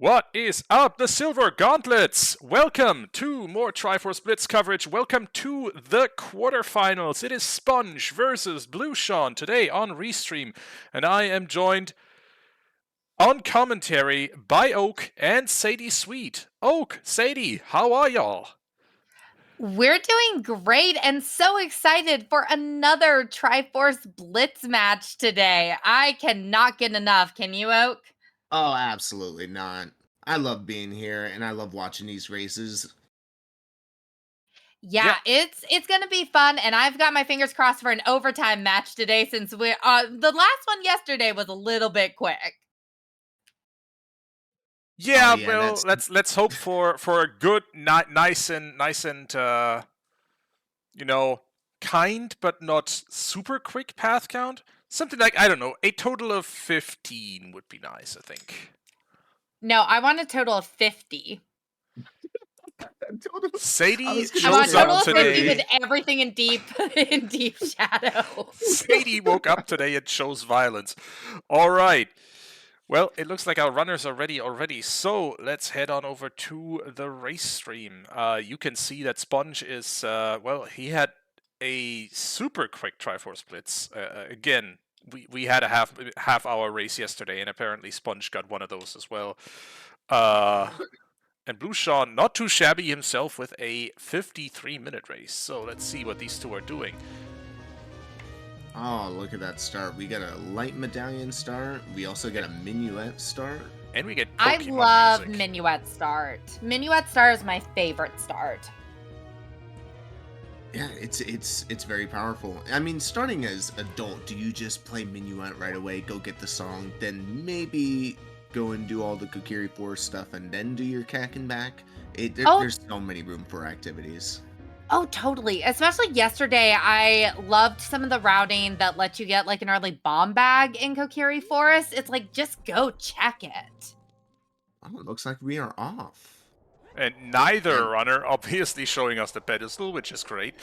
What is up, the Silver Gauntlets? Welcome to more Triforce Blitz coverage. Welcome to the quarterfinals. It is Sponge versus Blueseangfh2 today on Restream. And I am joined on commentary by Oak and SadieSweet. Oak, Sadie, how are y'all? We're doing great and so excited for another Triforce Blitz match today. I cannot get enough. Can you, Oak? Oh, absolutely not. I love being here and I love watching these races. Yeah, Yep. it's gonna be fun, and I've got my fingers crossed for an overtime match today since the last one yesterday was a little bit quick. Yeah, Oh yeah, well, let's hope for a good, nice and kind but not super quick path count. Something like, I don't know, a total of 15 would be nice, I think. No, I want a total of 50. Sadie I want shows a total up of 50 today. with everything in deep shadow. Sadie woke up today and chose violence. All right. Well, it looks like our runners are ready already, so let's head on over to the race stream. You can see that Sponge is, well, he had a super quick Triforce Blitz. Again, we had a half hour race yesterday, and apparently Sponge got one of those as well. And Blueseangfh2, not too shabby himself with a 53-minute race. So let's see what these two are doing. Oh, look at that start. We got a light medallion start. We also get a minuet start. And we get Pokemon I love music. Minuet Start. Minuet Start is my favorite start. Yeah, it's very powerful. I mean, starting as adult, do you just play minuet right away, go get the song, then maybe go and do all the Kokiri Force stuff and then do your cack and back? There's so many room for activities. Oh, totally. Especially yesterday, I loved some of the routing that let you get like an early bomb bag in Kokiri Forest. It's like, just go check it. Oh, it looks like we are off. And neither runner obviously showing us the pedestal, which is great.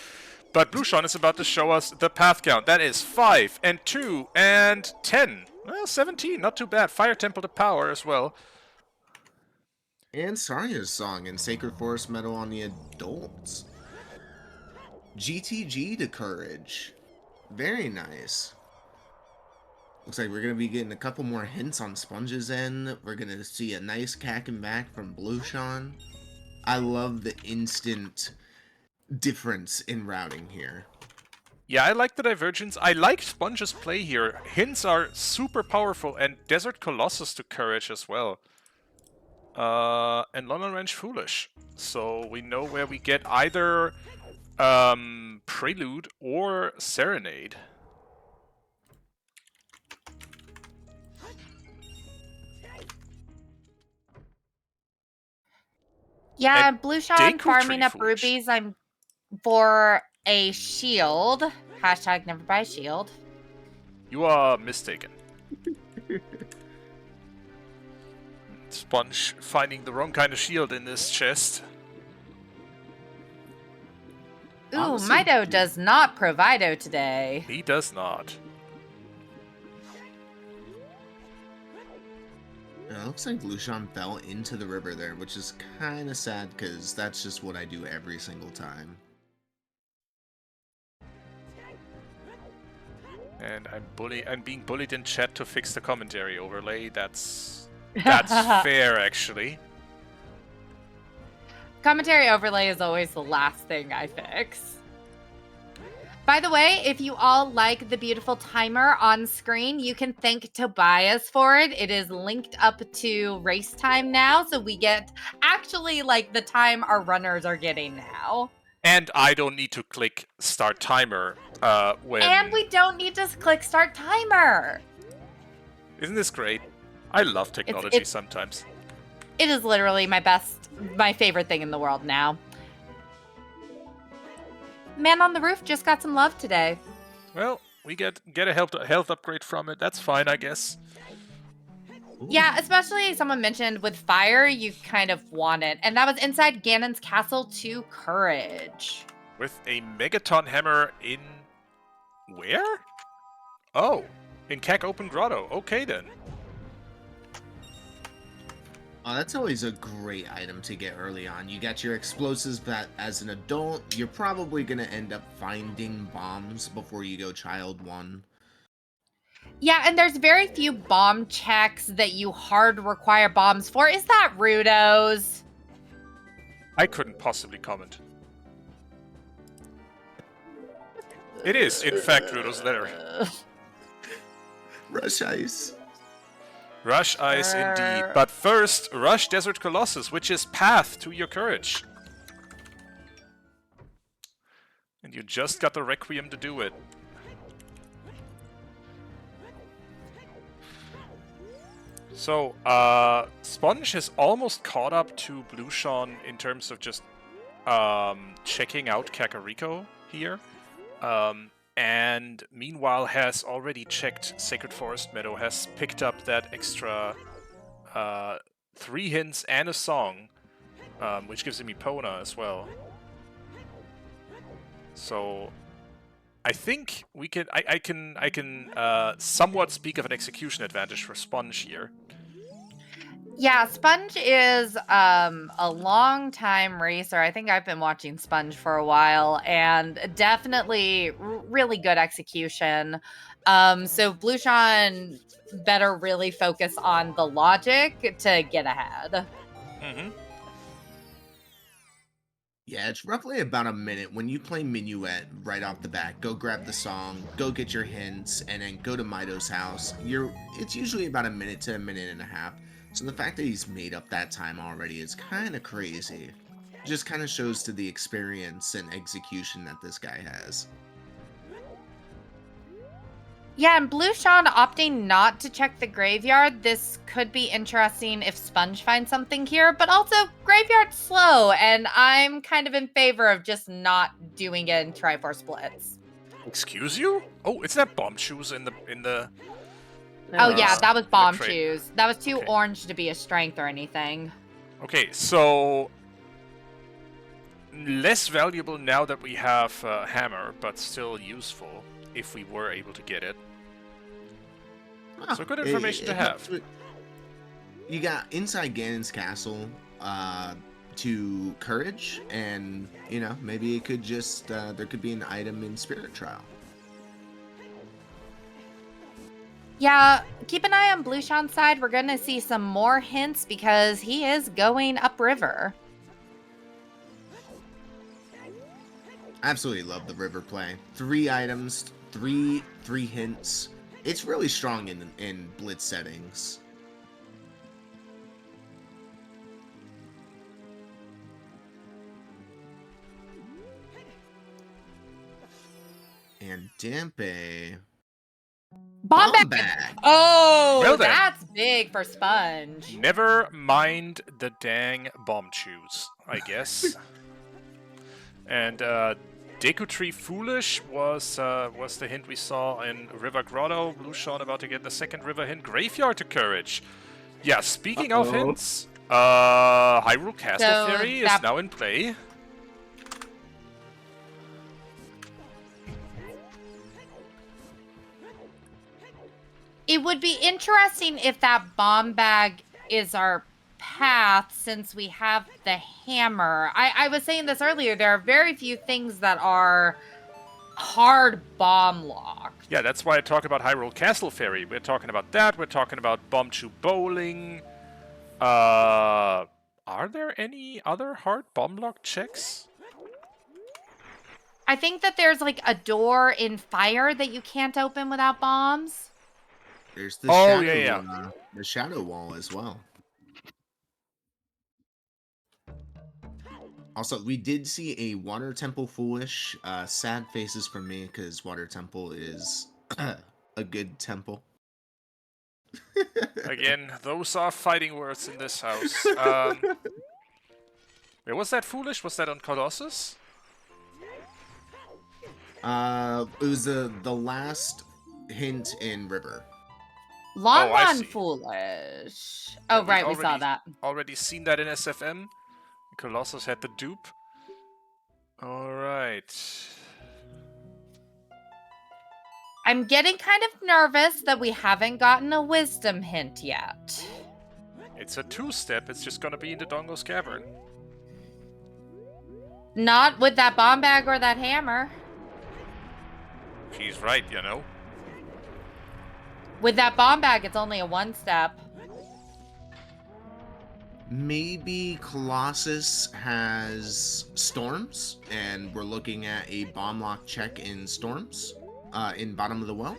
But Blueseangfh2 is about to show us the path count. That is 5 and 2 and 10. Well, 17, not too bad. Fire Temple to power as well. And Sarya's song and Sacred Forest Medal on the adults. GTG to courage. Very nice. Looks like we're going to be getting a couple more hints on Sponge's end. We're going to see a nice cack and back from Blueseangfh2. I love the instant difference in routing here. Yeah, I like the divergence. I like Sponge's play here. Hints are super powerful, and Desert Colossus to courage as well. And London Ranch Foolish. So we know where we get either Prelude or Serenade. Yeah, And Blueseangfh2 Deku farming Tree up Foolish. rubies. I'm for a shield. Hashtag never buy a shield. You are mistaken. Sponge finding the wrong kind of shield in this chest. Ooh, Honestly, Mido does not provido today. He does not. It looks like Blueseangfh2 fell into the river there, which is kind of sad because that's just what I do every single time. And I'm being bullied in chat to fix the commentary overlay. That's fair, actually. Commentary overlay is always the last thing I fix. By the way, if you all like the beautiful timer on screen, you can thank Tobias for it. It is linked up to race time now, so we get actually like the time our runners are getting now. And I don't need to click start timer when... And we don't need to click start timer. Isn't this great? I love technology sometimes. It is literally my favorite thing in the world now. Man on the Roof just got some love today. Well, we get a health upgrade from it. That's fine, I guess. Yeah, especially someone mentioned with fire, you kind of want it. And that was inside Ganon's castle to courage. With a Megaton Hammer in... where? Oh, in Kek Open Grotto. Okay, then. Oh, that's always a great item to get early on. You got your explosives, but as an adult, you're probably going to end up finding bombs before you go child 1. Yeah, and there's very few bomb checks that you hard require bombs for. Is that Rudos? I couldn't possibly comment. It is, in fact, Rudo's letter. Rush Ice. Rush Ice indeed. But first, Rush Desert Colossus, which is path to your courage. And you just got the Requiem to do it. So, Sponge has almost caught up to Blueshawn in terms of just checking out Kakariko here. And meanwhile has already checked Sacred Forest Meadow, has picked up that extra 3 hints and a song, which gives him Epona as well. So I think we can I can somewhat speak of an execution advantage for Sponge here. Yeah, Sponge is a long-time racer. I think I've been watching Sponge for a while, and definitely really good execution. So Blueshawn better really focus on the logic to get ahead. Mm-hmm. Yeah, it's roughly about a minute. When you play Minuet right off the bat, go grab the song, go get your hints, and then go to Mido's house. It's usually about a minute to a minute and a half. So the fact that he's made up that time already is kind of crazy. Just kind of shows to the experience and execution that this guy has. Yeah, and Blueshawn opting not to check the graveyard. This could be interesting if Sponge finds something here, but also graveyard's slow, and I'm kind of in favor of just not doing it in Triforce Blitz. Excuse you? Oh, it's that bomb shoes in the Oh yeah, that was bomb crate. shoes. That was too Okay. orange to be a strength or anything. Okay, so less valuable now that we have Hammer, but still useful if we were able to get it. So good information to have. You got inside Ganon's castle to Courage, and maybe it could just there could be an item in Spirit Trial. Yeah, keep an eye on Blueshawn's side. We're going to see some more hints because he is going upriver. I absolutely love the river play. 3 items, three hints. It's really strong in Blitz settings. And Dampe. Bomb bag. Bag. Oh, Well then. that's big for Sponge. Never mind the dang bomb shoes, I guess. And Deku Tree Foolish was the hint we saw in River Grotto. Blueshawn about to get the second river hint. Graveyard to Courage. Yeah, speaking of hints, Hyrule Castle Fairy is now in play. It would be interesting if that bomb bag is our path since we have the hammer. I was saying this earlier, there are very few things that are hard bomb locked. Yeah, that's why I talk about Hyrule Castle Fairy. We're talking about that. We're talking about Bombchu Bowling. Are there any other hard bomb lock checks? I think that there's like a door in fire that you can't open without bombs. There's the the shadow wall as well. Also, we did see a Water Temple Foolish. Sad faces from me because Water Temple is a good temple. Again, those are fighting words in this house. Wait, was that Foolish? Was that on Colossus? It was the last hint in River. Lon Foolish. Oh, Yeah, right, we saw that. Already seen that in SFM. Colossus had the dupe. Alright. I'm getting kind of nervous that we haven't gotten a wisdom hint yet. It's a two-step. It's just gonna be in the Dongo's Cavern. Not with that bomb bag or that hammer. She's right, you know. With that bomb bag, it's only a one-step. Maybe Colossus has storms, and we're looking at a bomb lock check in storms, in bottom of the well.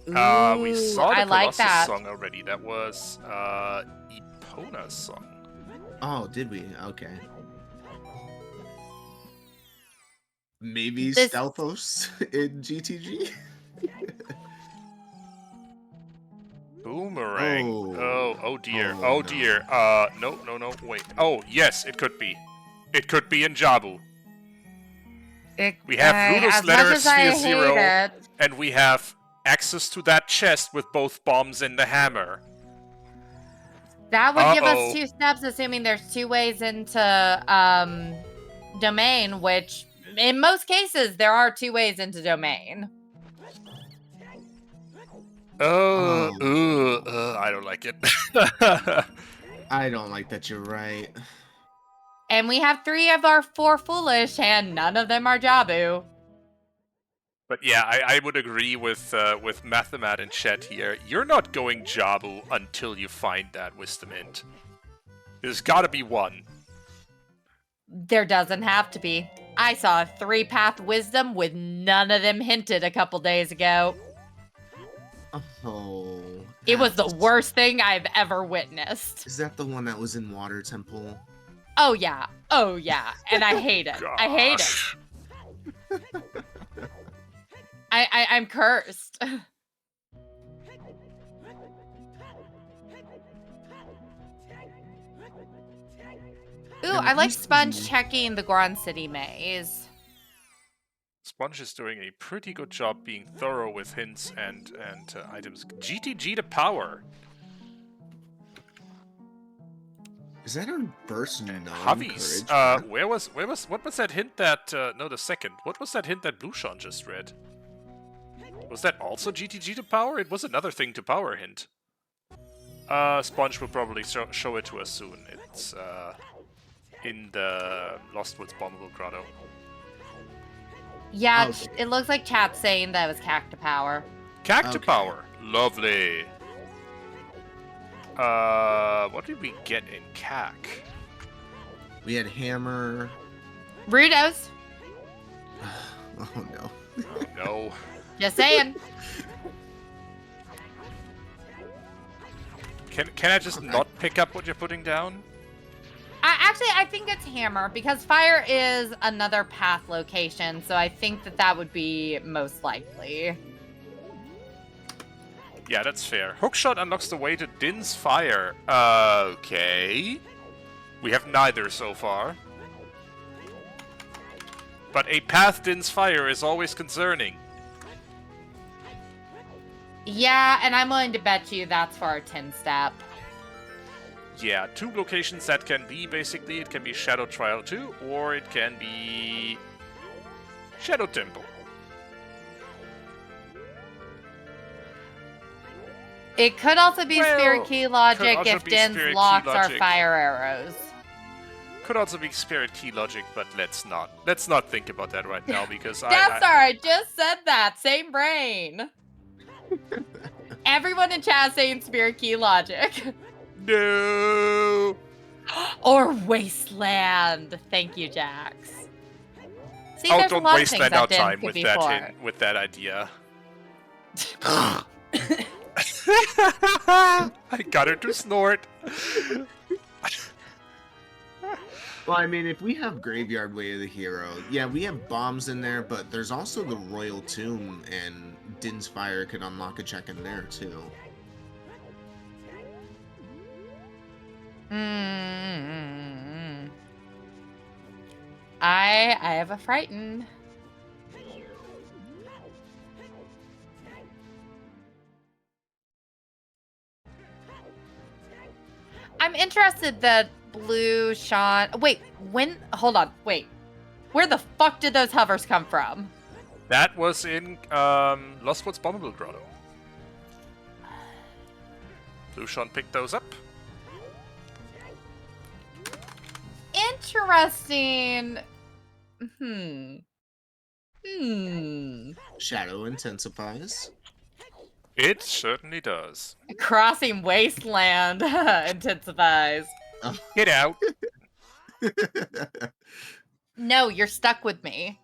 We Ooh, saw the I like Colossus that. song already. That was Epona's song. Oh, did we? Okay. Maybe This- Stelphos in GTG? Boomerang. Oh. Oh dear. Oh, Oh no. dear. No, wait. Oh, yes, it could be. It could be in Jabu. We have Rudolph's as letter much as I Sphere hate 0, it, and we have access to that chest with both bombs and the hammer. that would give Uh-oh. us 2 steps, assuming there's 2 ways into domain, which in most cases there are 2 ways into domain. I don't like it. I don't like that you're right. And we have 3 of our 4 foolish, and none of them are Jabu. But yeah, I would agree with Mathemat in chat here. You're not going Jabu until you find that wisdom hint. There's gotta be one. There doesn't have to be. I saw a 3-path wisdom with none of them hinted a couple days ago. Oh. It was the that's- worst thing I've ever witnessed. Is that the one that was in Water Temple? Oh yeah, and I hate it. I hate it. Gosh. I'm cursed. Ooh, I like Sponge checking the Grand City maze. Sponge is doing a pretty good job being thorough with hints and items. GTG to power. Is that our first Javi's. non-courage? What was that hint that? No, the second. What was that hint that Blueshan just read? Was that also GTG to power? It was another thing to power hint. Sponge will probably show it to us soon. It's in the Lost Woods Bombable Grotto. Yeah, Okay. it looks like chat's saying that it was Cacta Power. Cacta Okay. power. Lovely. What did we get in CAC? We had Hammer. Rudos. Oh no. Oh no. Just saying. Can I just not pick up what you're putting down? I think it's Hammer because Fire is another path location, so I think that would be most likely. Yeah, that's fair. Hookshot unlocks the way to Din's Fire. Okay. We have neither so far. But a path Din's Fire is always concerning. Yeah, and I'm willing to bet you that's for our 10-step. Yeah, 2 locations that can be, basically, it can be Shadow Trial 2, or it can be Shadow Temple. It could also be Well, Spirit Key could Logic also if be Din's Spirit Key locks are Logic. fire arrows. Could also be Spirit Key Logic, but let's not think about that right now, because That's alright, just said that. Same brain. Everyone in chat saying Spirit Key Logic. No! Or Wasteland. Thank you, Jax. See, Oh, there's a don't lot of waste things our Din time could with be that for. hint, with that idea. I got her to snort. Well, I mean, if we have Graveyard Way of the Hero, yeah, we have bombs in there, but there's also the Royal Tomb, and Din's Fire could unlock a check in there, too. I have a frighten. I'm interested that Bluesangfh2. Wait, hold on, wait. Where the fuck did those hovers come from? That was in Lost Woods Bombable Grotto. Blueshan picked those up. Interesting. Shadow intensifies. It certainly does. Crossing Wasteland intensifies. Oh. Get out. No, you're stuck with me.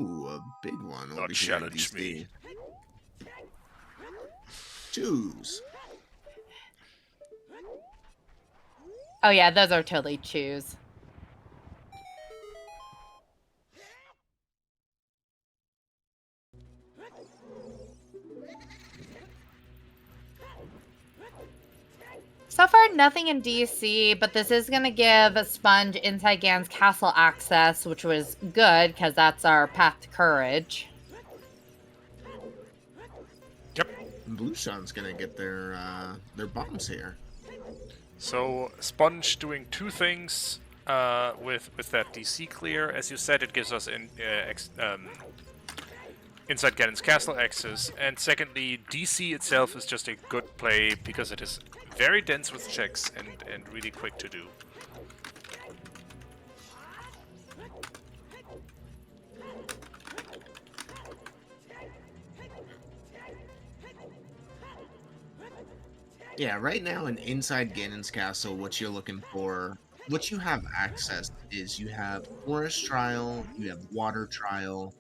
Ooh, a big one over Not here in challenge DC. me. Choose. Oh yeah, those are totally chews. So far, nothing in DC, but this is going to give Sponge Inside Gan's castle access, which was good, because that's our path to courage. Yep. Blueshan's gonna get their bombs here. So Sponge doing two things with that DC clear. As you said, it gives us Inside Ganon's castle access, and secondly, DC itself is just a good play because it is very dense with checks and really quick to do. Yeah, right now in Inside Ganon's castle, what you're looking for, what you have access is you have Forest Trial, you have Water Trial,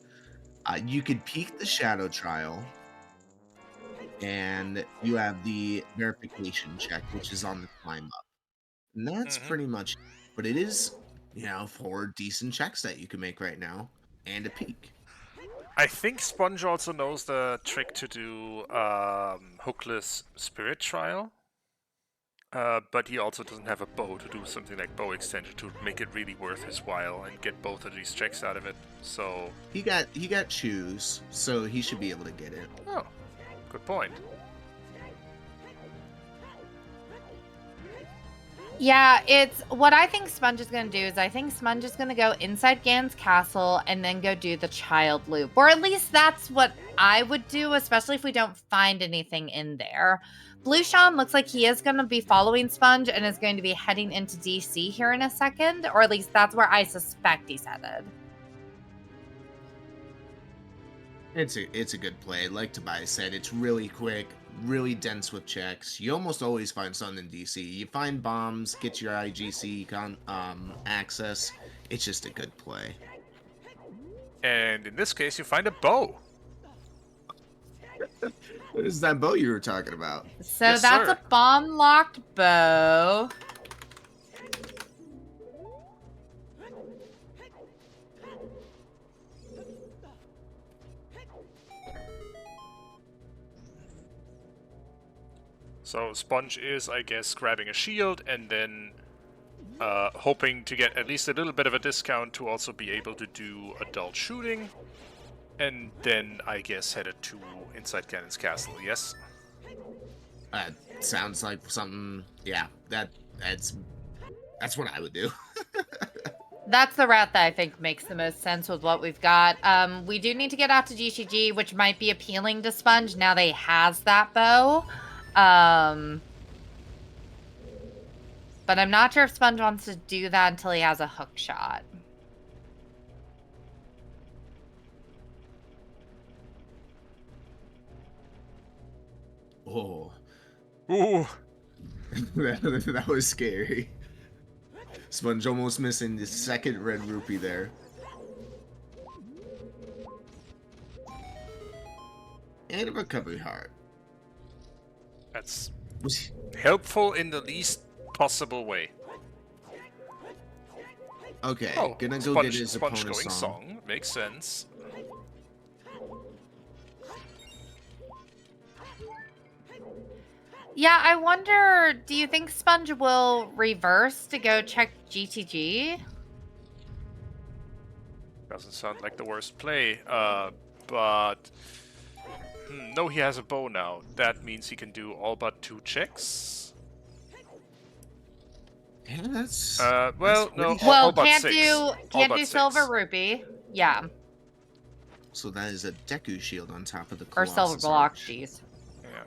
you could peek the Shadow Trial, and you have the verification check, which is on the climb up. And that's pretty much, but it is, 4 decent checks that you can make right now, and a peek. I think Sponge also knows the trick to do hookless spirit trial. But he also doesn't have a bow to do something like bow extension to make it really worth his while and get both of these checks out of it. So He got choose, so he should be able to get it. oh, good point. Yeah, it's what I think Sponge is going to do is I think Sponge is going to go inside Gan's castle and then go do the child loop. Or at least that's what I would do, especially if we don't find anything in there. Blueshan looks like he is going to be following Sponge and is going to be heading into DC here in a second, or at least that's where I suspect he's headed. It's a good play. Like Tobias said, it's really quick, really dense with checks. You almost always find something in DC. You find bombs, get your IGC access. It's just a good play. And in this case, you find a bow. What is that bow you were talking about? So Yes, that's sir. a bomb-locked bow. So Sponge is, I guess, grabbing a shield and then hoping to get at least a little bit of a discount to also be able to do adult shooting. And then, I guess, headed to Inside Ganon's castle, yes? Sounds like something. Yeah, that's what I would do. That's the route that I think makes the most sense with what we've got. We do need to get out to GCG, which might be appealing to Sponge now that he has that bow. But I'm not sure if Sponge wants to do that until he has a hook shot. Oh, Ooh! that was scary. Sponge almost missing the second red rupee there. And a recovery heart. That's helpful in the least possible way. Okay, Oh, gonna go Sponge, get his Sponge opponent's going song. song. Makes sense. Yeah, I wonder, do you think Sponge will reverse to go check GTG? Doesn't sound like the worst play, but... no, he has a bow now. That means he can do all but 2 checks. Yeah, that's. Well, that's no, pretty- all Well, but can't 6. do All but 6. silver rupee. Yeah, So that is a Deku shield on top of the or Colossus silver block. Arch. Jeez. Yeah.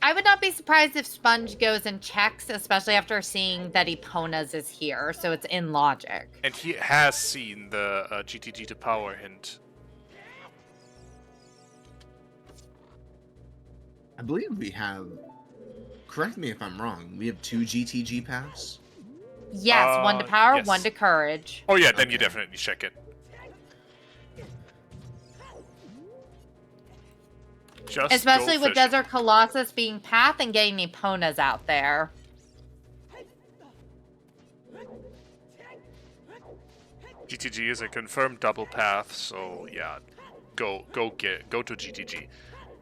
I would not be surprised if Sponge goes and checks, especially after seeing that Epona's is here, so it's in logic. And he has seen the GTG to power hint. I believe we have. Correct me if I'm wrong. We have 2 GTG paths. Yes, 1 to power, yes. 1 to courage. Oh yeah, then you Okay. definitely check it. Just Especially go with fishing. Desert Colossus being path and getting Epona's out there. GTG is a confirmed double path, so yeah, go to GTG.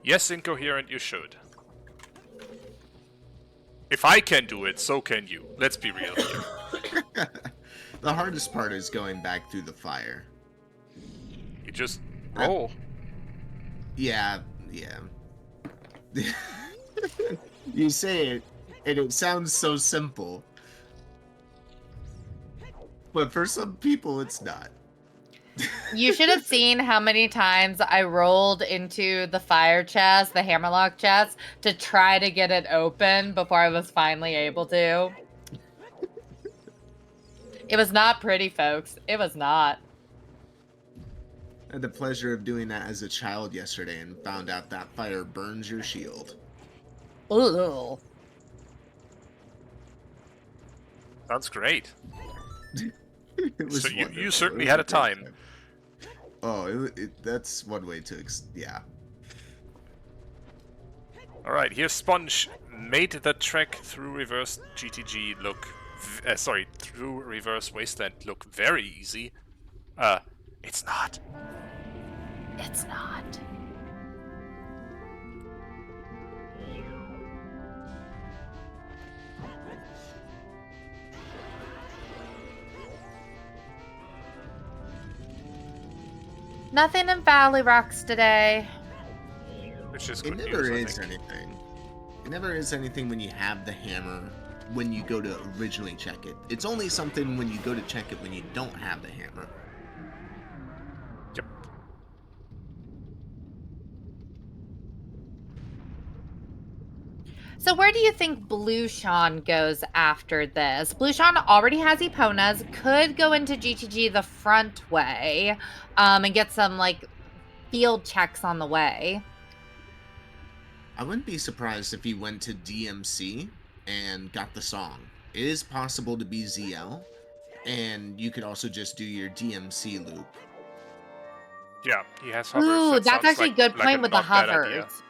Yes, incoherent, you should. If I can do it, so can you. Let's be real here. The hardest part is going back through the fire. You just roll. Yeah. You say it, and it sounds so simple. But for some people, it's not. You should have seen how many times I rolled into the fire chest, the hammerlock chest, to try to get it open before I was finally able to. It was not pretty, folks. It was not. I had the pleasure of doing that as a child yesterday and found out that fire burns your shield. Ooh. Sounds great. It was So you wonderful. certainly It was had a great time. Oh, that's one way to yeah. Alright, here Sponge made the trek through reverse GTG look... through reverse Wasteland look very easy. It's not. It's not. Nothing in Valley Rocks today. Which is It good never news, I is think. anything. It never is anything when you have the hammer when you go to originally check it. It's only something when you go to check it when you don't have the hammer. Yep. So where do you think Blueshawn goes after this? Blueshawn already has Epona's, could go into GTG the front way, and get some, like, field checks on the way. I wouldn't be surprised if he went to DMC and got the song. It is possible to be ZL, and you could also just do your DMC loop. Yeah, he has hovers. Ooh, That that's sounds actually a like good point a with the not bad idea. hovers.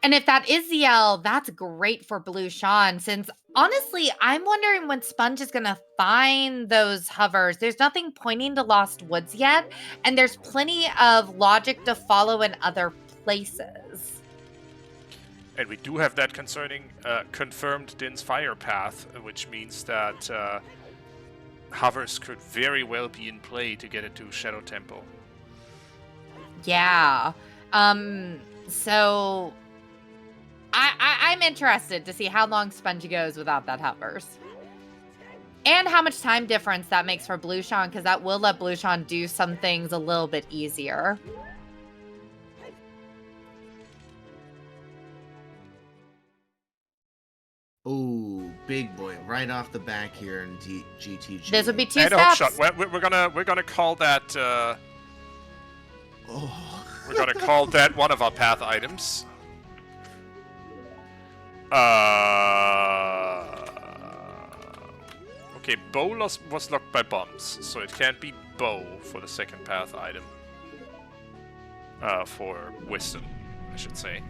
And if that is ZL, that's great for Blueshawn, since honestly, I'm wondering when Sponge is going to find those hovers. There's nothing pointing to Lost Woods yet, and there's plenty of logic to follow in other places. And we do have that concerning confirmed Din's fire path, which means that hovers could very well be in play to get it to Shadow Temple. Yeah. So I'm interested to see how long Sponge goes without that hovers. And how much time difference that makes for Blueshawn, because that will let Blueshawn do some things a little bit easier. Oh, big boy, right off the back here in GTG. This would be 2 And a hook steps. shot. We're gonna call that. Oh. We're gonna call that one of our path items. Okay, bow was locked by bombs, so it can't be bow for the second path item. For wisdom, I should say.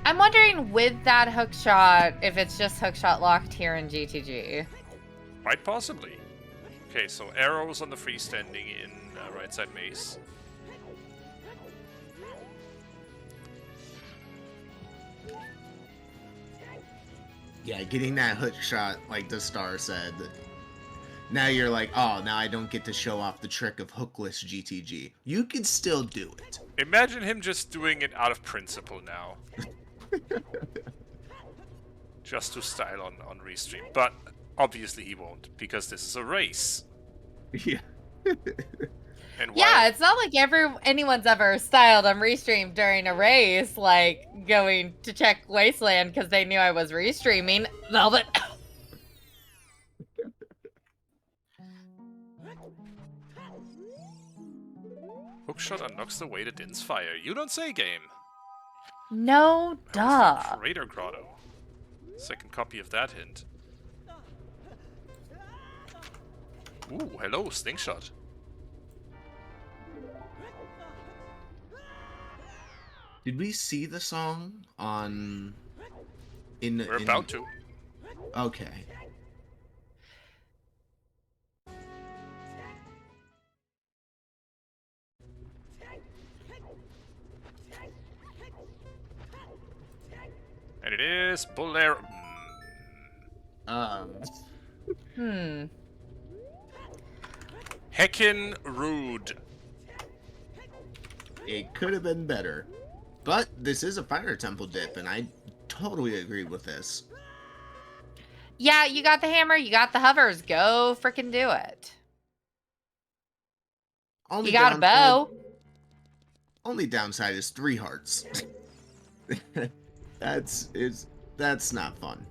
I'm wondering with that hookshot if it's just hookshot locked here in GTG. Quite possibly. Okay, so arrows on the freestanding in right side mace. Yeah, getting that hook shot, like the star said. Now you're like, oh, now I don't get to show off the trick of hookless GTG. You can still do it. Imagine him just doing it out of principle now. Just to style on Restream. But obviously he won't, because this is a race. Yeah. And Yeah, it's not like anyone's ever styled on restream during a race, like going to check Wasteland because they knew I was restreaming. Velvet. Hookshot unlocks the way to Din's fire. You don't say, game. No, Where's duh. the Crater Grotto? Second copy of that hint. Ooh, hello, Slingshot. Did we see the song on... We're about to. Okay. And it is Bolero. Heckin' rude. It could have been better. But this is a fire temple dip, and I totally agree with this. Yeah, you got the hammer, you got the hovers. Go freaking do it. Only You got a bow. Only downside is 3 hearts. That's not fun.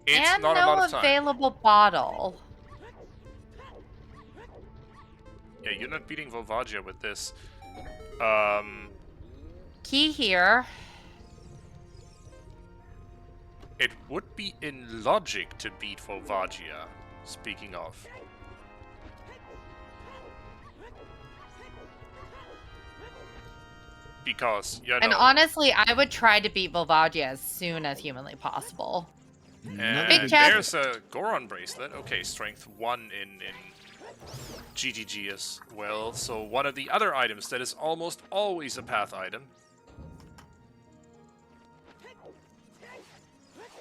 It's and not no a lot of time. available bottle. Yeah, you're not beating Volvagia with this. Key here. It would be in logic to beat Volvagia, speaking of. Because, you know... And honestly, I would try to beat Volvagia as soon as humanly possible. And Big chest. there's a Goron bracelet. Okay, strength 1 in GGG as well. So one of the other items that is almost always a path item.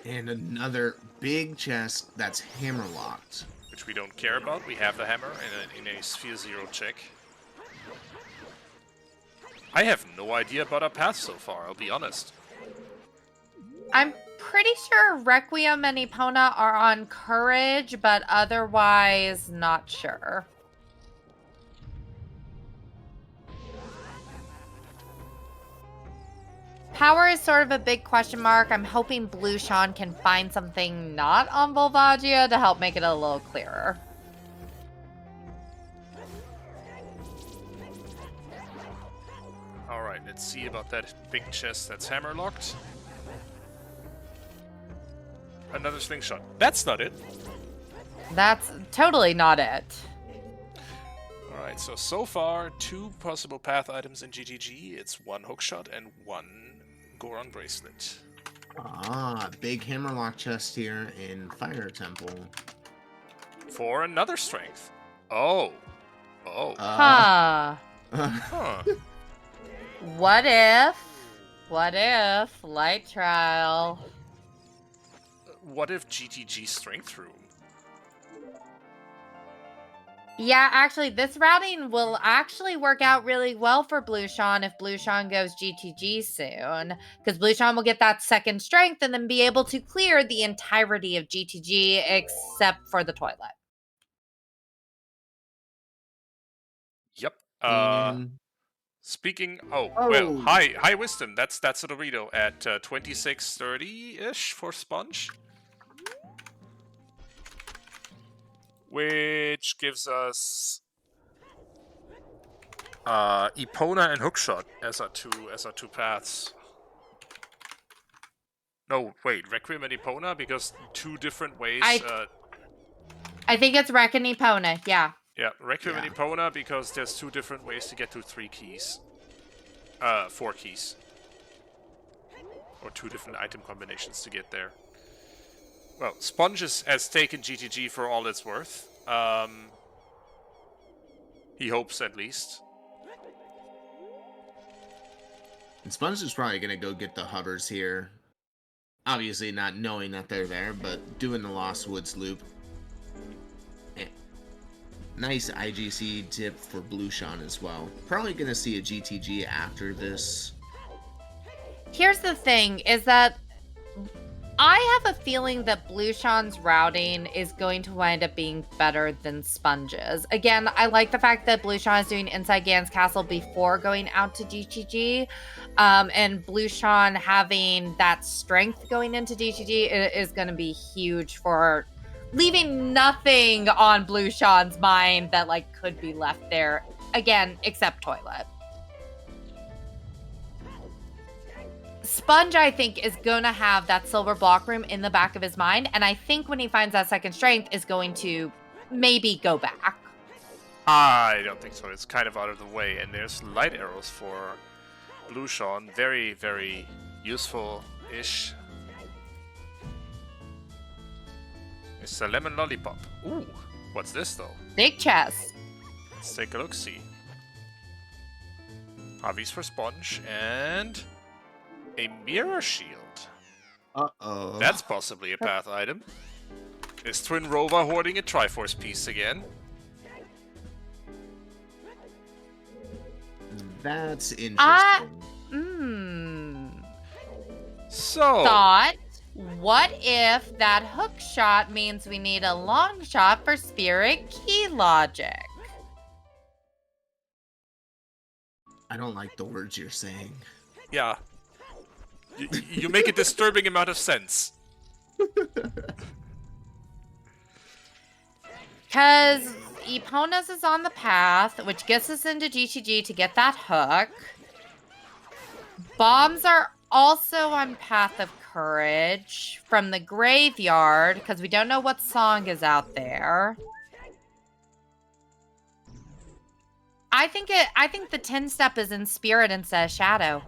And another big chest that's hammer-locked. Which we don't care about. We have the hammer in a Sphere 0 check. I have no idea about our path so far, I'll be honest. I'm pretty sure Requiem and Epona are on Courage, but otherwise not sure. Power is sort of a big question mark. I'm hoping Blueshawn can find something not on Volvagia to help make it a little clearer. Alright, let's see about that big chest that's hammer locked. Another slingshot. That's not it. That's totally not it. Alright, so far, 2 possible path items in GGG. It's 1 hookshot and 1 Goron bracelet. Ah, big hammerlock chest here in Fire Temple. For another strength. Oh. Oh. Huh. Huh. What if light trial? What if GTG strength room? Yeah, actually, this routing will actually work out really well for Blueshawn if Blueshawn goes GTG soon. Because Blueshawn will get that second strength and then be able to clear the entirety of GTG except for the toilet. Yep. Speaking... Oh. Well, high wisdom. That's a Dorito at 2630-ish for Sponge. Which gives us Epona and Hookshot as our two paths. No, wait, Requiem and Epona, because 2 different ways. I think it's Rek and Epona, yeah. Yeah, Requiem and Epona, because there's 2 different ways to get to 3 keys. 4 keys. Or 2 different item combinations to get there. Well, Sponge has taken GTG for all it's worth. He hopes, at least. And Sponge is probably going to go get the hovers here. Obviously not knowing that they're there, but doing the Lost Woods loop. Nice IGC tip for Blueshawn as well. Probably going to see a GTG after this. Here's the thing, is that I have a feeling that Blueseang's routing is going to wind up being better than Sponge's. Again, I like the fact that Blueseang is doing Inside Gan's Castle before going out to DGG. And Blueseang having that strength going into DGG is going to be huge for leaving nothing on Blueseang's mind that like could be left there. Again, except toilet. Sponge, I think, is going to have that silver block room in the back of his mind. And I think when he finds that second strength is going to maybe go back. I don't think so. It's kind of out of the way. And there's light arrows for Blueseang. Very, very useful-ish. It's a lemon lollipop. Ooh, what's this, though? Big chest. Let's take a look-see. Hobbies for Sponge and a mirror shield. Uh-oh. That's possibly a path item. Is Twin Rover hoarding a Triforce piece again? That's interesting. So... Thought, what if that hook shot means we need a long shot for spirit key logic? I don't like the words you're saying. Yeah. You make a disturbing amount of sense. Because Epona's is on the path, which gets us into GTG to get that hook. Bombs are also on Path of Courage from the graveyard, because we don't know what song is out there. I think the 10-step is in spirit instead of shadow.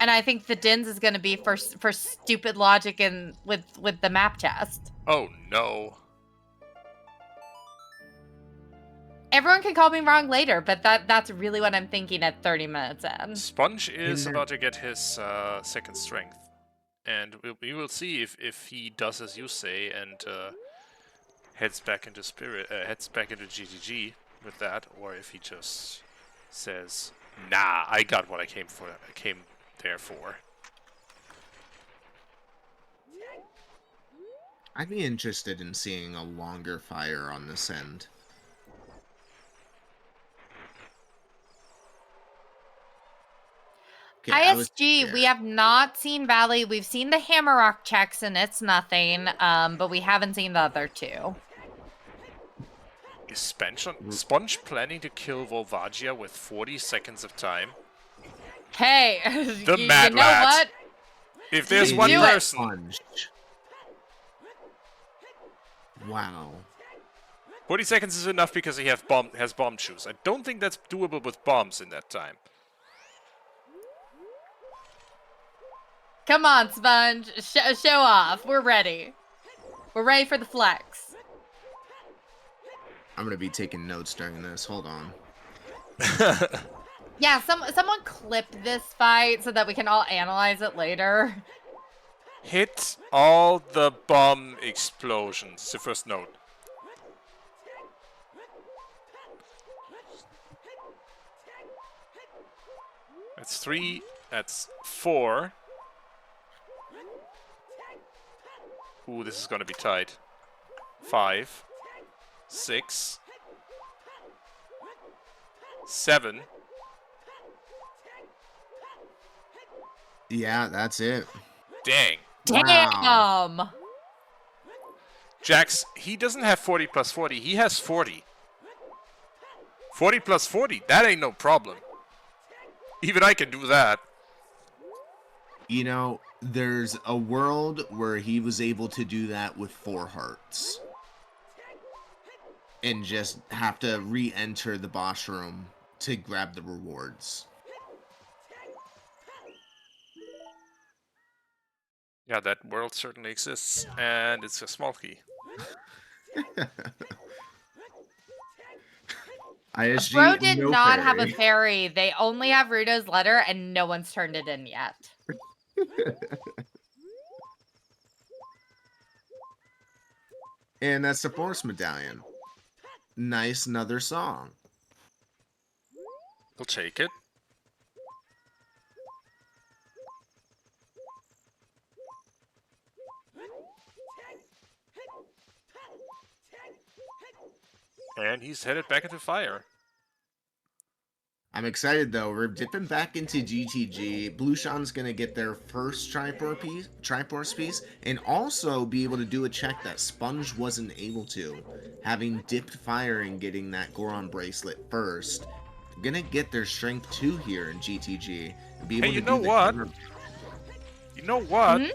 And I think the Dins is going to be for stupid logic and with the map chest. Oh no. Everyone can call me wrong later, but that's really what I'm thinking at 30 minutes in. Sponge is about to get his second strength. And we will see if he does as you say and heads back into GTG with that, or if he just says, "Nah, I got what I came there for." I'd be interested in seeing a longer fire on this end. Okay, ISG, we have not seen Valley. We've seen the Hammerrock checks and it's nothing, but we haven't seen the other two. Is Sponge planning to kill Volvagia with 40 seconds of time? Hey, The you Mad know Rat. what? If there's You one do it. person... Sponge. Wow. 40 seconds is enough because he has bomb shoes. I don't think that's doable with bombs in that time. Come on, Sponge. Show off. We're ready. We're ready for the flex. I'm gonna be taking notes during this. Hold on. Yeah, someone clip this fight so that we can all analyze it later. Hit all the bomb explosions. It's the first note. That's 3. That's 4. Ooh, this is gonna be tight. 5. 6. 7. Yeah, that's it. Dang. Damn. Jax, he doesn't have 40 plus 40. He has 40. 40 plus 40. That ain't no problem. Even I can do that. You know, there's a world where he was able to do that with 4 hearts. And just have to re-enter the boss room to grab the rewards. Yeah, that world certainly exists. And it's a small key. ISG, Bro did no not have a fairy. fairy. They only have Ruto's letter, and no one's turned it in yet. And that's the Force Medallion. Nice, another song. We'll take it. And he's headed back into fire. I'm excited though. We're dipping back into GTG. Blueshan's gonna get their first Triforce piece, and also be able to do a check that Sponge wasn't able to, having dipped fire and getting that Goron bracelet first. Gonna get their strength 2 here in GTG and be able Hey, you to know do the what? hammer. You know what? Mhm.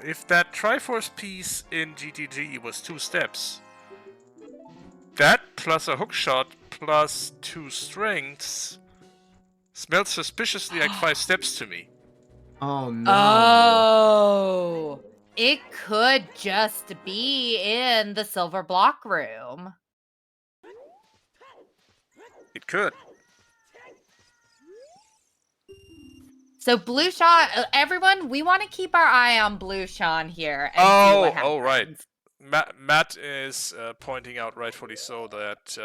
If that Triforce piece in GTG was 2 steps, that plus a hookshot plus 2 strengths smells suspiciously like 5 steps to me. Oh no. Oh, it could just be in the silver block room. It could. So Blueshawn, everyone, we want to keep our eye on Blueshawn here and see what happens. Oh, right. Matt is pointing out, rightfully so, that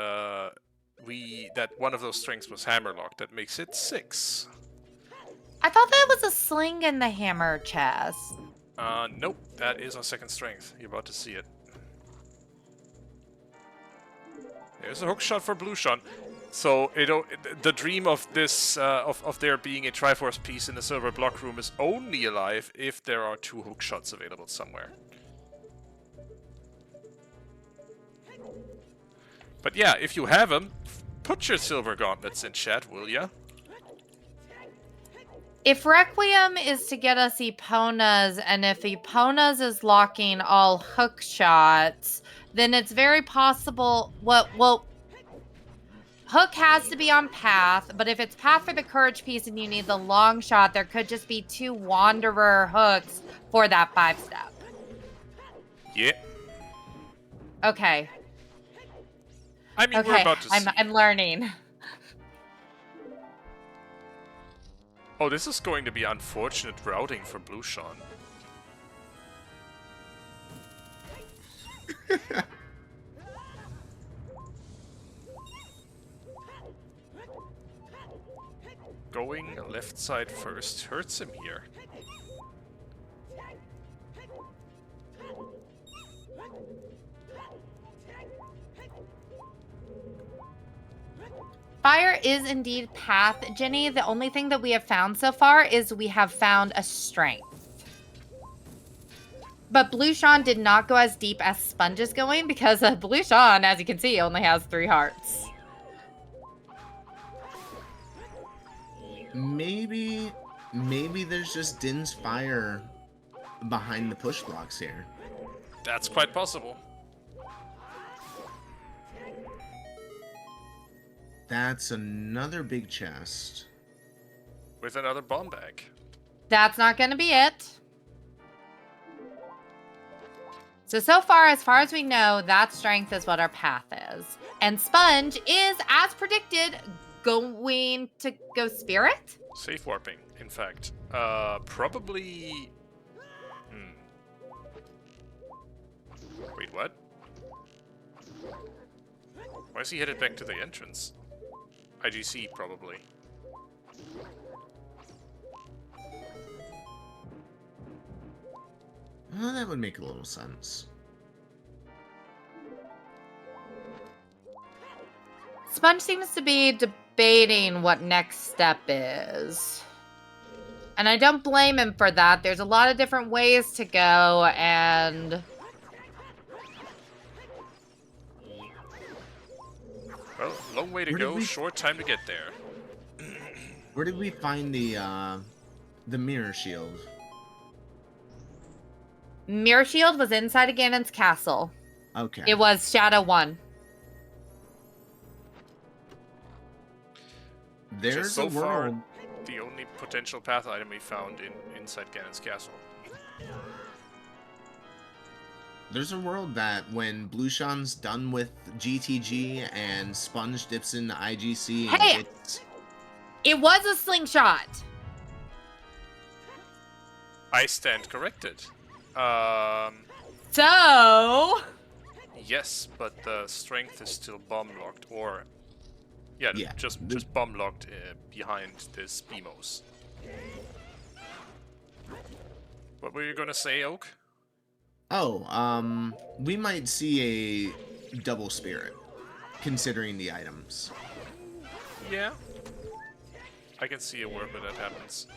that one of those strings was hammerlocked. That makes it 6. I thought that was a sling in the hammer chest. Nope. That is on 2nd strength. You're about to see it. There's a hookshot for Blueshawn. So the dream of this of there being a Triforce piece in the silver block room is only alive if there are 2 hookshots available somewhere. But yeah, if you have them, put your silver gauntlets in chat, will ya? If Requiem is to get us Eponas, and if Eponas is locking all hook shots, then it's very possible. Well, Hook has to be on path, but if it's path for the courage piece and you need the long shot, there could just be 2 wanderer hooks for that 5-step. Yeah. Okay. I mean, we're about to see. I'm learning. Oh, this is going to be unfortunate routing for Blueshawn. Going left side first hurts him here. Fire is indeed path, Jenny. The only thing that we have found so far is we have found a strength. But Blueshawn did not go as deep as Sponge is going because Blueshawn, as you can see, only has 3 hearts. Maybe there's just Din's fire behind the push blocks here. That's quite possible. That's another big chest. With another bomb bag. That's not going to be it. So far as we know, that strength is what our path is. And Sponge is, as predicted, going to go Spirit? Safe warping, in fact. Probably... Wait, what? Why is he headed back to the entrance? IGC, probably. Well, that would make a little sense. Sponge seems to be debating what next step is. And I don't blame him for that. There's a lot of different ways to go, and... Well, long way to go, short time to get there. Where did we find the mirror shield? Mirror Shield was inside of Ganon's castle. Okay. It was Shadow 1. There's so a far, world. the only potential path item we found inside Ganon's castle. There's a world that when Blueshan's done with GTG and Sponge dips into IGC and Hey! gets... It was a slingshot! I stand corrected. So... Yes, but the strength is still bomb locked, or... Yeah, Yeah. just bomb locked behind this BMOS. What were you gonna say, Oak? Oh, we might see a double spirit, considering the items. Yeah. I can see a world where that happens.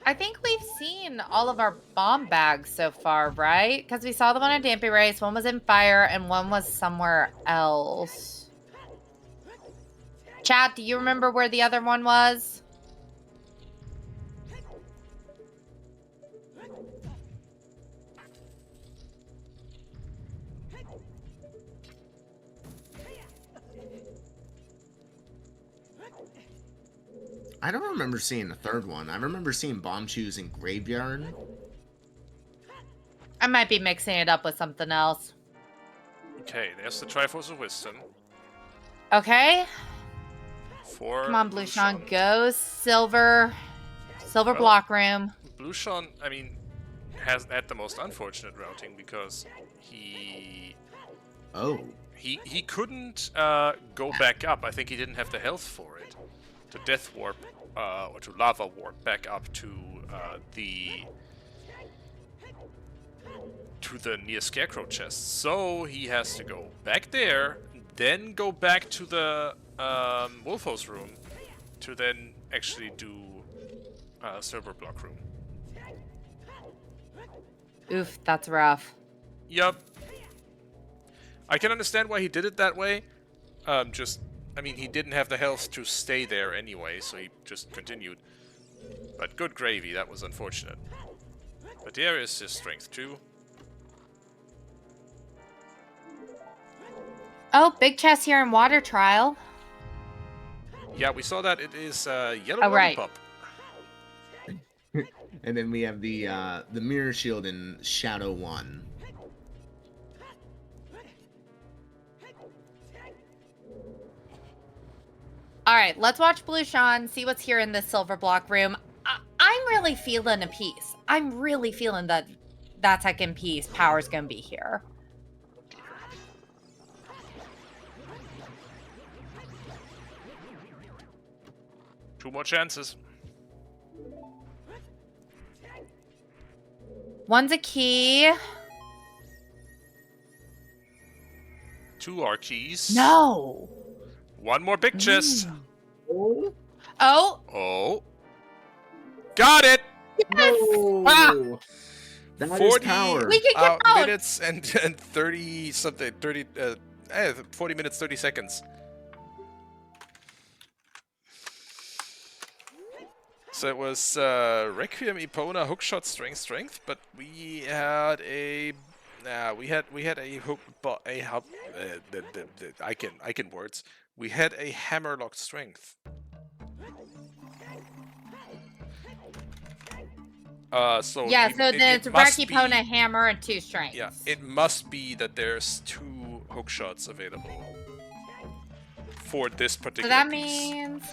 I think we've seen all of our bomb bags so far, right? Because we saw the one at Dampy Race, one was in fire, and one was somewhere else. Chat, do you remember where the other one was? I don't remember seeing the third one. I remember seeing bomb shoes in Graveyard. I might be mixing it up with something else. Okay, there's the Triforce of Wisdom. Okay. For Come on, Blueshan, go silver block room. Blueshan, I mean, has had the most unfortunate routing because he couldn't go back up. I think he didn't have the health for it to death warp or to lava warp back up to the near scarecrow chest. So he has to go back there, then go back to the Wolfos room to then actually do silver block room. Oof, that's rough. Yup. I can understand why he did it that way. I mean, he didn't have the health to stay there anyway, so he just continued. But good gravy, that was unfortunate. But there is his strength too. Oh, big chest here in water trial. Yeah, we saw that. It is yellow right. And then we have the mirror shield in Shadow 1. All right, let's watch Blueshan, see what's here in this silver block room. I'm really feeling a piece. I'm really feeling that second piece power's gonna be here. Two more chances. One's a key. Two are keys. No. One more big chest. Oh. Oh. Got it. Yes. Ah! That 40 is power. We can get out. Minutes and 30 something. 40 minutes 30 seconds. So it was Requiem, Epona, Hookshot, Strength, but we had a hook, I can words. We had a hammerlock strength. So yeah, so then it's Epona, hammer, and 2 strengths. Yeah, it must be that there's 2 hookshots available for this particular So that piece. means.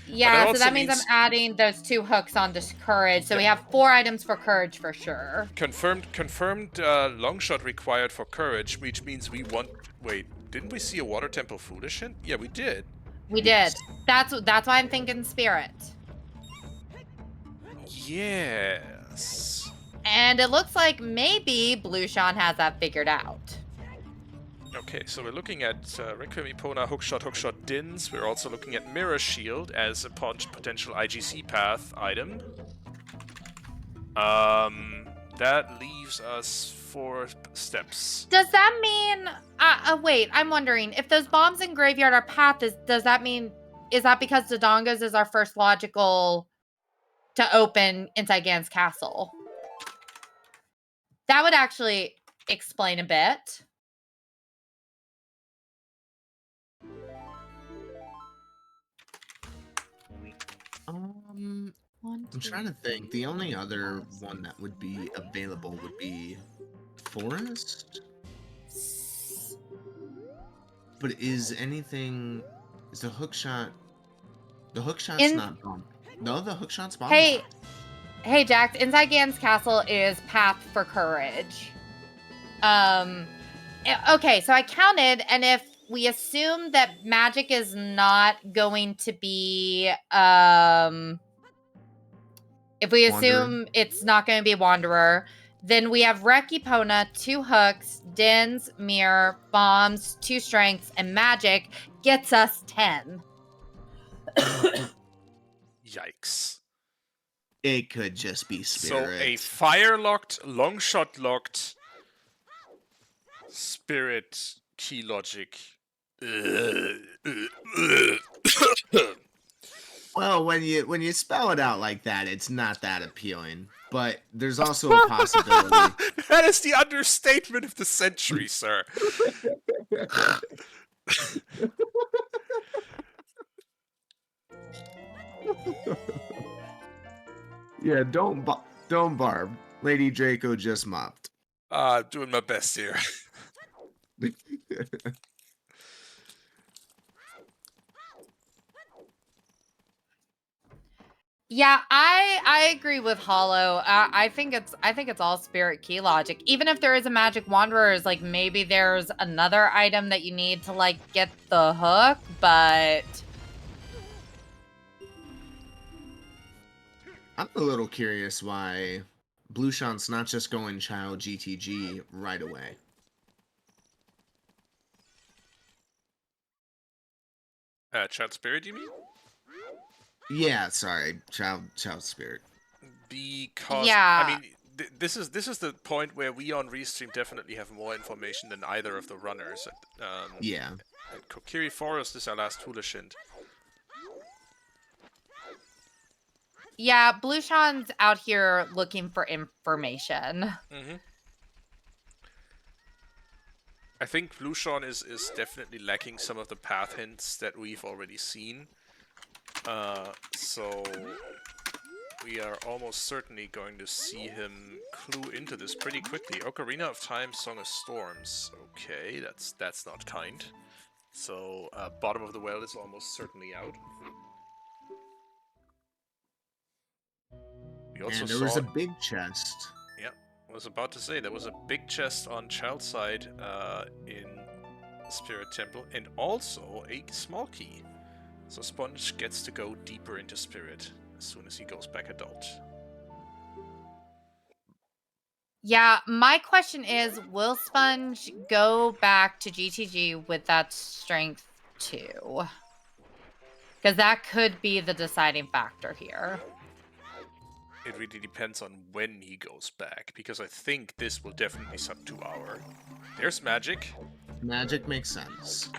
Yeah, so that means I'm adding those 2 hooks onto courage. So we have 4 items for courage for sure. Confirmed long shot required for courage, which means we want. Wait, didn't we see a water temple foolish hint? Yeah, we did. We did. That's why I'm thinking spirit. Yes. And it looks like maybe Blueshan has that figured out. Okay, so we're looking at Requiem, Epona, Hookshot, Dins. We're also looking at Mirror Shield as a potential IGC path item. That leaves us 4 steps. Does that mean... wait, I'm wondering. If those bombs in Graveyard are path, does that mean... Is that because Dodonga's is our first logical to open inside Gan's castle? That would actually explain a bit. I'm trying to think. The only other one that would be available would be Forest. But is the hookshot? The hookshot's not bomb. No, the hookshot's bomb. Hey, Jax. Inside Gan's castle is path for courage. Okay, so I counted, and if we assume that magic is not going to be if we assume Wanderer. it's not going to be Wanderer, then we have Rekipona, 2 hooks, Dins, Mirror, Bombs, 2 strengths, and Magic gets us 10. Yikes. It could just be Spirit. So a fire-locked, long-shot-locked Spirit key logic. Well, when you spell it out like that, it's not that appealing. But there's also a possibility. That is the understatement of the century, sir. Yeah, don't barb. Lady Draco just mopped. Doing my best here. Yeah, I agree with Hollow. I think it's all Spirit key logic. Even if there is a Magic Wanderer, is like maybe there's another item that you need to like get the hook, but I'm a little curious why Blueseangph's not just going Child GTG right away. Child Spirit, you mean? Yeah, sorry, Child Spirit. Because Yeah. I mean, this is the point where we on Restream definitely have more information than either of the runners. Yeah. At Kokiri Forest is our last foolish hint. yeah, Blueseangph's out here looking for information. Mm-hmm. I think Blueshawn is definitely lacking some of the path hints that we've already seen. So we are almost certainly going to see him clue into this pretty quickly. Ocarina of Time, Song of Storms. Okay, that's not kind. So Bottom of the Well is almost certainly out. We also And there was a big chest. Yeah, I was about to say there was a big chest on Child's side in Spirit Temple, and also a small key. So Sponge gets to go deeper into Spirit as soon as he goes back adult. Yeah, my question is, will Sponge go back to GTG with that strength 2? Because that could be the deciding factor here. It really depends on when he goes back, because I think this will definitely sub 2 hour. There's magic. Magic makes sense.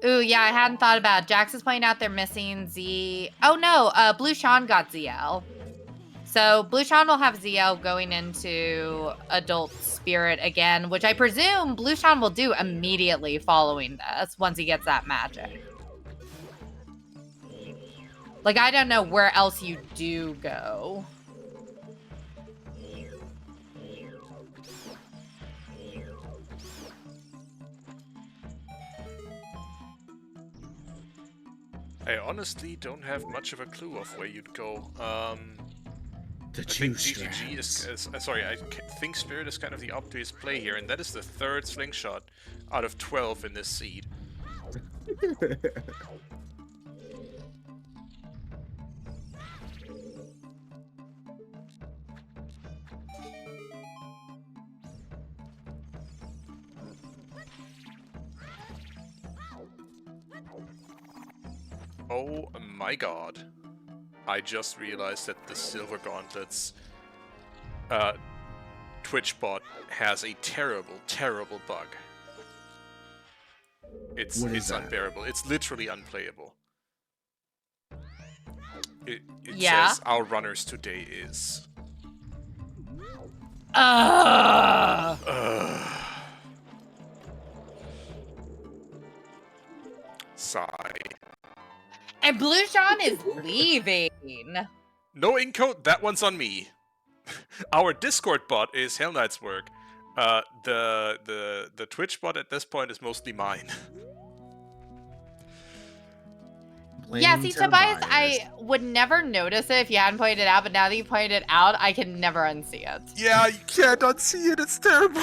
Ooh, yeah, I hadn't thought about it. Jax is pointing out they're missing Z. Oh no, Blueshawn got ZL. So Blueshawn will have ZL going into Adult Spirit again, which I presume Blueshawn will do immediately following this once he gets that magic. Like, I don't know where else you do go. I honestly don't have much of a clue of where you'd go. The I think GTG is sorry, I think Spirit is kind of the obvious play here, and that is the 3rd slingshot out of 12 in this seed. Oh my god. I just realized that the Silver Gauntlets Twitch bot has a terrible, terrible bug. It's unbearable. It's literally unplayable. It Yeah. says our runners today is. Sigh. And Blueshawn is leaving. No encode, that one's on me. Our Discord bot is Hell Knight's work. The Twitch bot at this point is mostly mine. Yeah, Blame see, Tobias, Tobias. I would never notice it if you hadn't pointed it out, but now that you pointed it out, I can never unsee it. Yeah, you can't unsee it, it's terrible.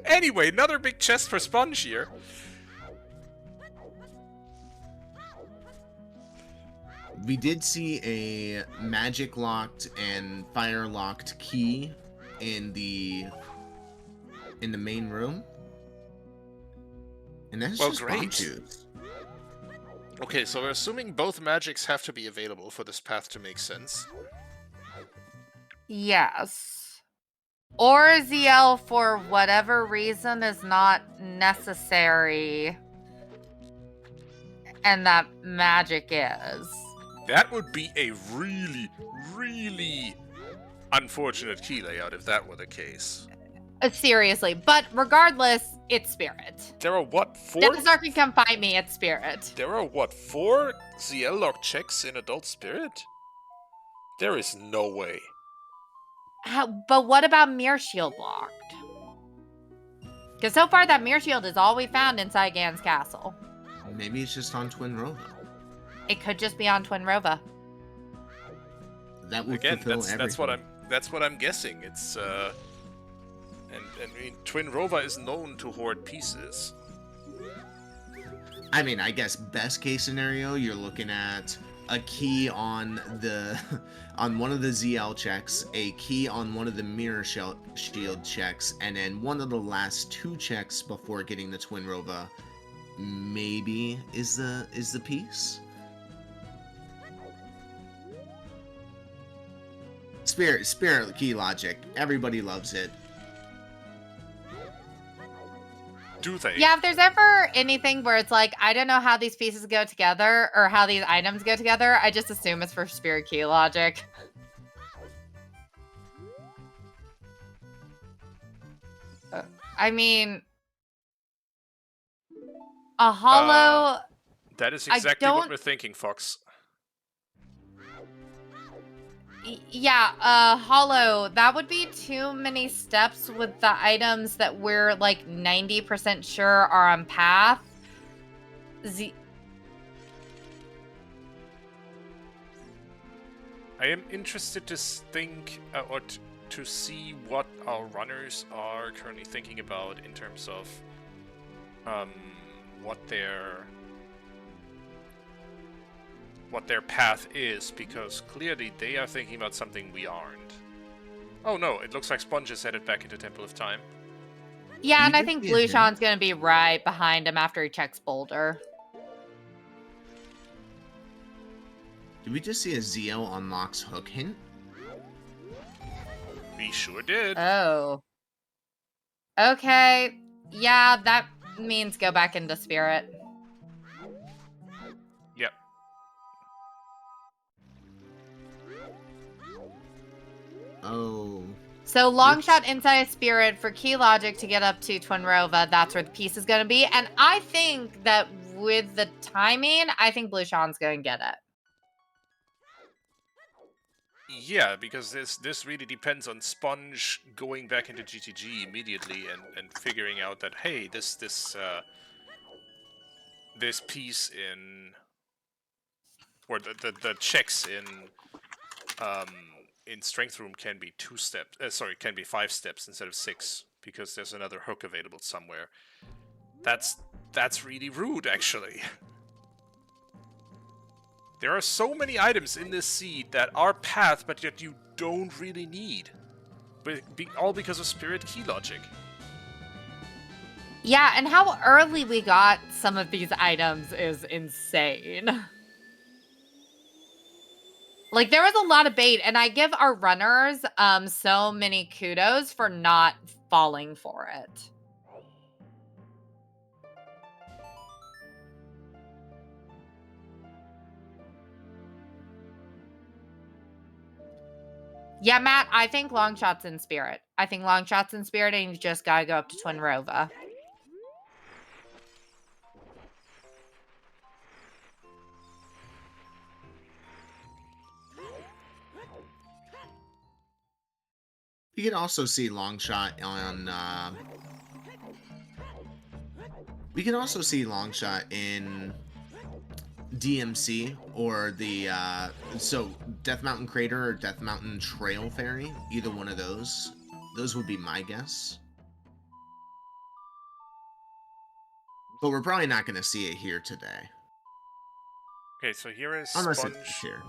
Anyway, another big chest for Sponge here. We did see a magic locked and fire locked key in the main room. And that's just great. bomb shoes. Okay, so we're assuming both magics have to be available for this path to make sense. Yes. Or ZL, for whatever reason, is not necessary. And that magic is. That would be a really, really unfortunate key layout if that were the case. Seriously. But regardless, it's Spirit. There are what, 4? Deathstar can come find me, it's Spirit. There are what, 4 ZL lock checks in Adult Spirit? There is no way. But what about Mirror Shield locked? Because so far that Mirror Shield is all we found inside Gan's castle. Maybe it's just on Twin Rova. It could just be on Twin Rova. That would Again, fulfill that's what I'm guessing. It's and I mean, Twin Rova is known to hoard pieces. I mean, I guess best case scenario, you're looking at a key on the on one of the ZL checks, a key on one of the Mirror Shield checks, and then one of the last 2 checks before getting the Twin Rova maybe is the piece. Spirit key logic. Everybody loves it. Do they? Yeah, if there's ever anything where it's like, I don't know how these pieces go together or how these items go together, I just assume it's for Spirit key logic. I mean, a hollow. That is exactly what we're thinking, Fox. Yeah, hollow. That would be too many steps with the items that we're like 90% sure are on path. I am interested to think or to see what our runners are currently thinking about in terms of what their path is, because clearly they are thinking about something we aren't. Oh no, it looks like Sponge is headed back into Temple of Time. Yeah, and I think Blueseangfh2 gonna be right behind him after he checks Boulder. Did we just see a ZL unlocks hook hint? We sure did. Oh. Okay. Yeah, that means go back into Spirit. Yep. Oh. So long shot inside Spirit for key logic to get up to Twin Rova. That's where the piece is going to be. And I think that with the timing, I think Blueseangph's going to get it. Yeah, because this really depends on Sponge going back into GTG immediately and figuring out that, hey, this piece in, or the checks in Strength Room can be 2 steps. Can be 5 steps instead of 6 because there's another hook available somewhere. That's really rude, actually. There are so many items in this seed that are path, but yet you don't really need. But all because of Spirit key logic. Yeah, and how early we got some of these items is insane. Like, there was a lot of bait, and I give our runners so many kudos for not falling for it. Yeah, Matt, I think long shot's in Spirit. I think long shot's in Spirit, and you just gotta go up to Twin Rova. You can also see long shot on. We can also see long shot in DMC or the so Death Mountain Crater or Death Mountain Trail Fairy, either one of those. Those would be my guess. But we're probably not going to see it here today. Okay, so here is Unless Sponge. it's here.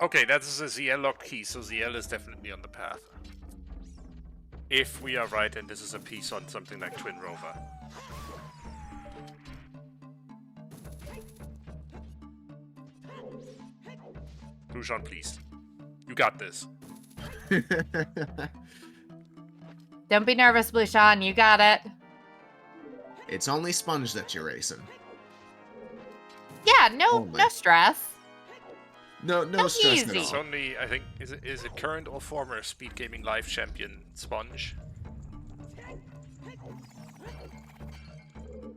Okay, that is a ZL locked key, so ZL is definitely on the path. If we are right, and this is a piece on something like Twin Rover. Blueshan, please. You got this. Don't be nervous, Blueshan. You got it. It's only Sponge that you're racing. Yeah, no Only. no stress. No stress easy. at It's all. only, I think, is it current or former Speed Gaming Live champion Sponge?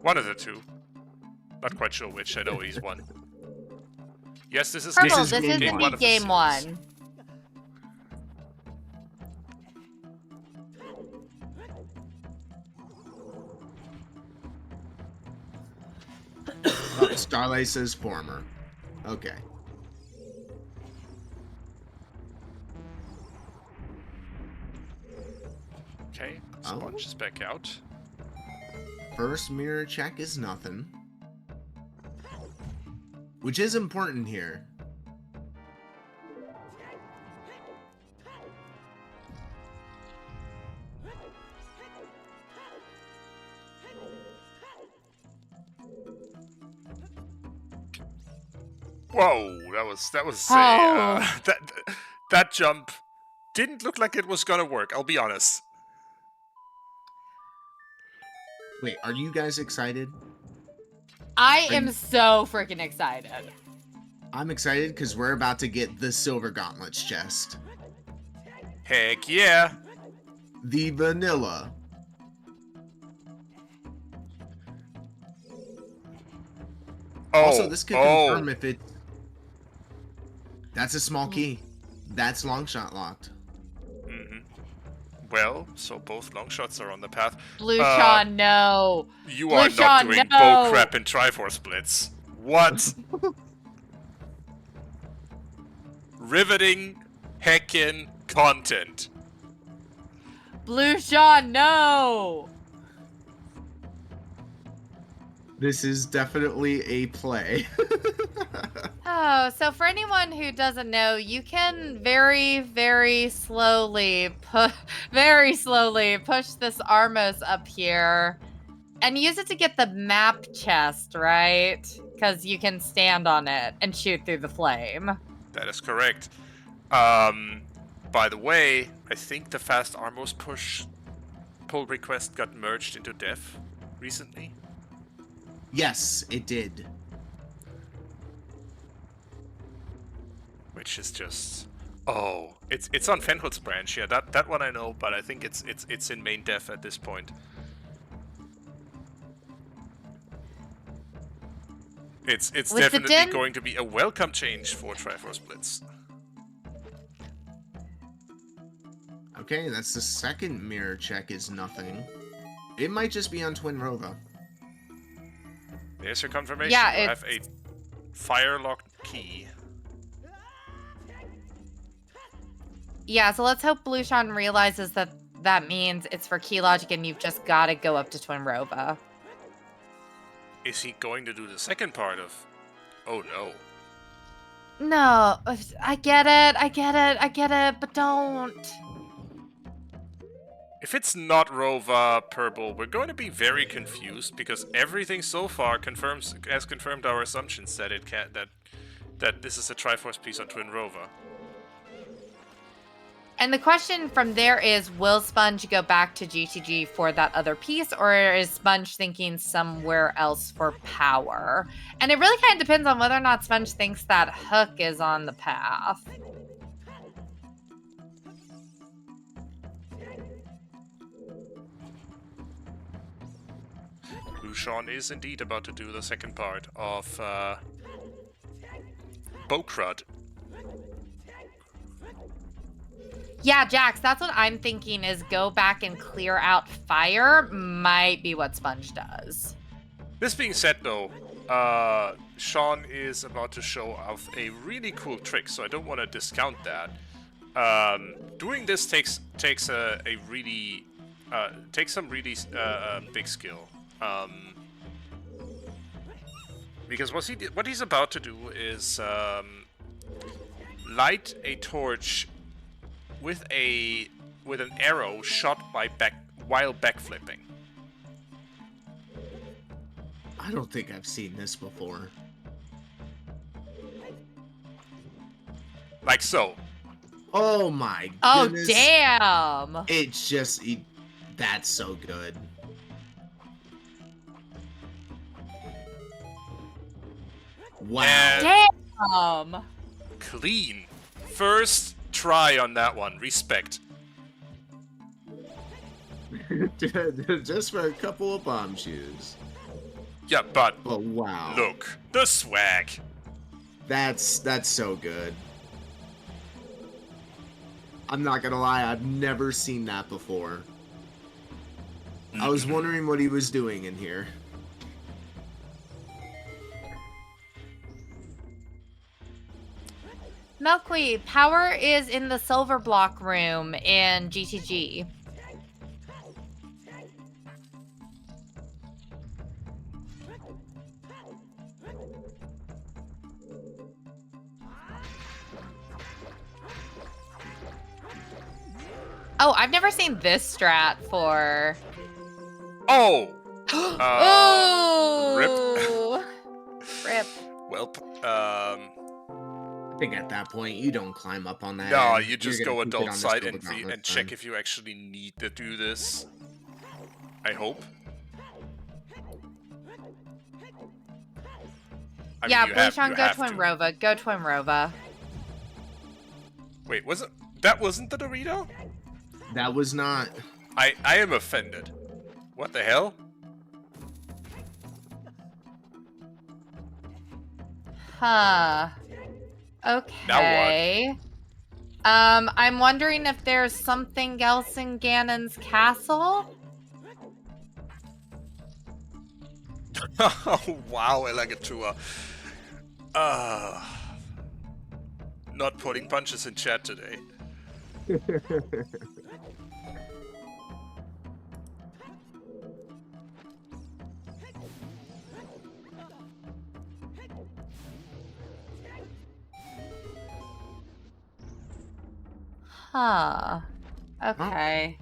One of the two. Not quite sure which. I know he's one. Yes, this is Purple, is this is game the one of the game series. one. Starlight says former. Okay. Okay, Oh. Sponge is back out. First mirror check is nothing. Which is important here. Whoa, that was Oh. that jump didn't look like it was gonna work. I'll be honest. Wait, are you guys excited? I am so freaking excited. I'm excited because we're about to get the Silver Gauntlets chest. Heck yeah! The vanilla. Oh, Also, this could confirm if it... That's a small key. That's long shot locked. Well, so both long shots are on the path. Blueshan, no. You are not Blueshan, doing no. bull crap in Triforce Blitz. What? Riveting heckin' content. Blueshan, no. This is definitely a play. Oh, so for anyone who doesn't know, you can very, very slowly push this Armos up here and use it to get the map chest, right? Because you can stand on it and shoot through the flame. That is correct. By the way, I think the Fast Armos pull request got merged into Dev recently. Yes, it did. Which is just... Oh, it's on Fenhood's branch, yeah, that one I know, but I think it's in main dev at this point. It's With the definitely din- going to be a welcome change for Triforce Blitz. Okay, that's the second mirror check is nothing. It might just be on Twin Rova. There's your confirmation. Yeah, You have a fire-locked key. Yeah, so let's hope Blueshan realizes that that means it's for key logic and you've just got to go up to Twin Rova. Is he going to do the second part of... Oh no. No, I get it, but don't. If it's not Rova Purple, we're going to be very confused because everything so far has confirmed our assumptions that it can that this is a Triforce piece on Twin Rova. And the question from there is, will Sponge go back to GTG for that other piece, or is Sponge thinking somewhere else for power? And it really kind of depends on whether or not Sponge thinks that Hook is on the path. Blueshan is indeed about to do the second part of Bokrad. Yeah, Jax, that's what I'm thinking is go back and clear out fire might be what Sponge does. This being said, though, Sean is about to show off a really cool trick, so I don't want to discount that. Doing this takes a really takes some really big skill. Because what he's about to do is light a torch with an arrow shot while backflipping. I don't think I've seen this before. Like so. Oh my Oh, goodness. damn. It's just... That's so good. Wow. Damn. Clean. First try on that one. Respect. Just for a couple of bomb shoes. Yeah, but wow. Look, the swag. That's so good. I'm not gonna lie, I've never seen that before. I was wondering what he was doing in here. Milkweed, power is in the silver block room in GTG. Oh, I've never seen this strat for... Oh! Oh! Rip. Welp. I think at that point, you don't climb up on that. No, end. you just You're go gonna keep it adult on the side silver and gauntlet check then. if you actually need to do this. I hope. I mean, Yeah, you have Blueseangfh2, go to. Twin Rova. Go Twin Rova. Wait, that wasn't the Dorito? That was not... I am offended. What the hell? Huh. Okay. I'm wondering if there's something else in Ganon's castle? Oh, wow, Elagatua. Not putting punches in chat today. Huh. Okay.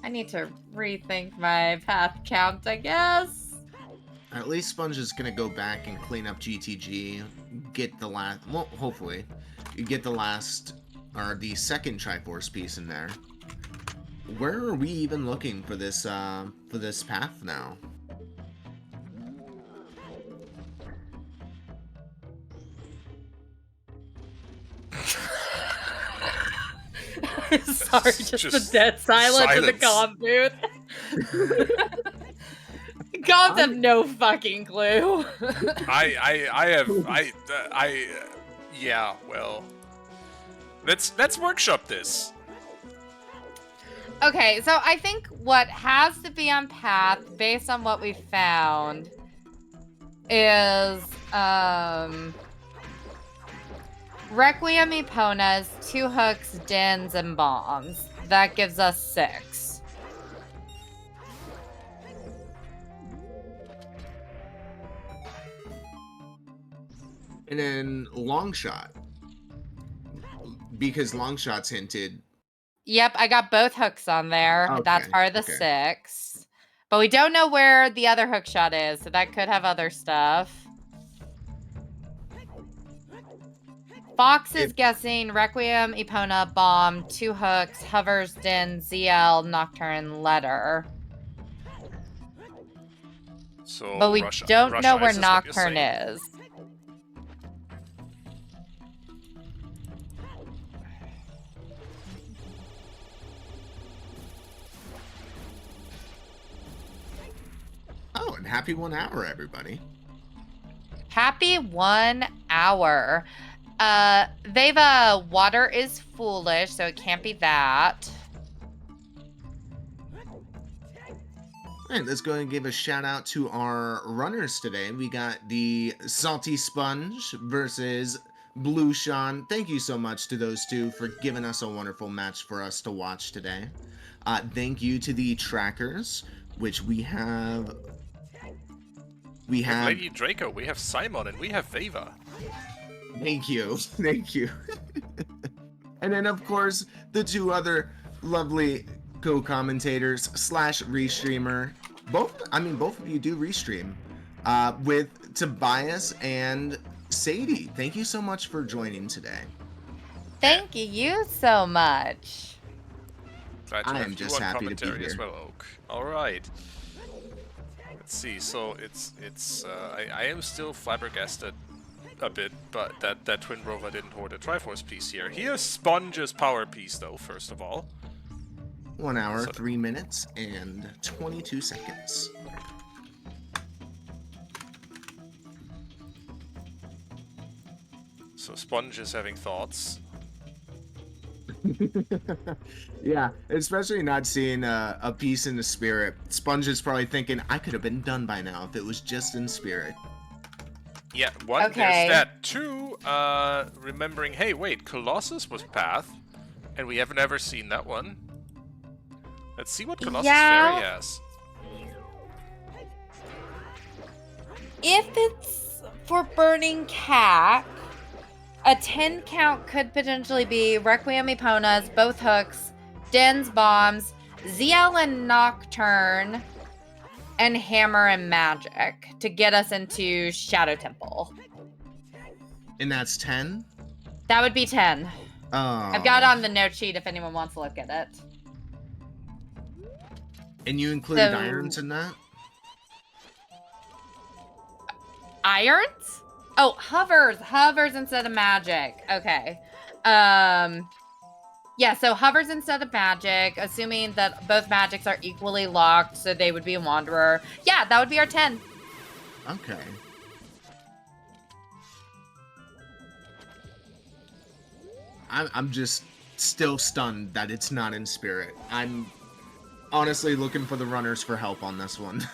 I need to rethink my path count, I guess. At least Sponge is gonna go back and clean up GTG, get the last... Well, hopefully. You get the last... Or the second Triforce piece in there. Where are we even looking for this path now? Sorry, just the dead silence in the comm booth. Comms have no fucking clue. Yeah, well, let's workshop this. Okay, so I think what has to be on path, based on what we found, is Requiem Eponas, 2 hooks, dins, and bombs. That gives us 6. And then long shot. Because long shot's hinted. Yep, I got both hooks on there. Okay, That's part of the 6. But we don't know where the other hook shot is, so that could have other stuff. Fox is guessing Requiem, Epona, Bomb, 2 hooks, Hovers, Din, ZL, Nocturne, Letter. So, but we don't know where Nocturne is. Oh, and happy 1 hour, everybody. Happy 1 hour. Veva, water is foolish, so it can't be that. All right, let's go ahead and give a shout out to our runners today. We got the Salty Sponge versus Blue Sean. Thank you so much to those two for giving us a wonderful match for us to watch today. Thank you to the trackers, which we have. We have Lady Draco, we have Simon, and we have Veva. Thank you. Thank you. And then, of course, the two other lovely co-commentators / restreamer. Both of you do restream. With Tobias and Sadie. Thank you so much for joining today. Thank you so much. Glad to I have am you just on happy to be commentary as here. well, Oak. All right. Let's see. So it's I am still flabbergasted a bit, but that Twin Rover didn't hoard a Triforce piece here. Here's Sponge's power piece, though. First of all, 1 hour, 3 minutes, and 22 seconds. So Sponge is having thoughts. Yeah, especially not seeing a piece in the spirit. Sponge is probably thinking, I could have been done by now if it was just in spirit. Yeah, one, Okay. there's that. Two, remembering, hey, wait, Colossus was Path, and we haven't ever seen that one. Let's see what Colossus Fairy has. If it's for Burning Cat, a 10 count could potentially be Requiem Eponas, both hooks, Den's Bombs, ZL and Nocturne, and Hammer and Magic to get us into Shadow Temple. And that's 10? That would be 10. Oh. I've got it on the note sheet if anyone wants to look at it. And you included irons in that? Irons? Oh, hovers instead of magic. Okay. Yeah, so hovers instead of magic, assuming that both magics are equally locked, so they would be a wanderer. Yeah, that would be our 10. Okay. I'm just still stunned that it's not in spirit. I'm honestly looking for the runners for help on this one.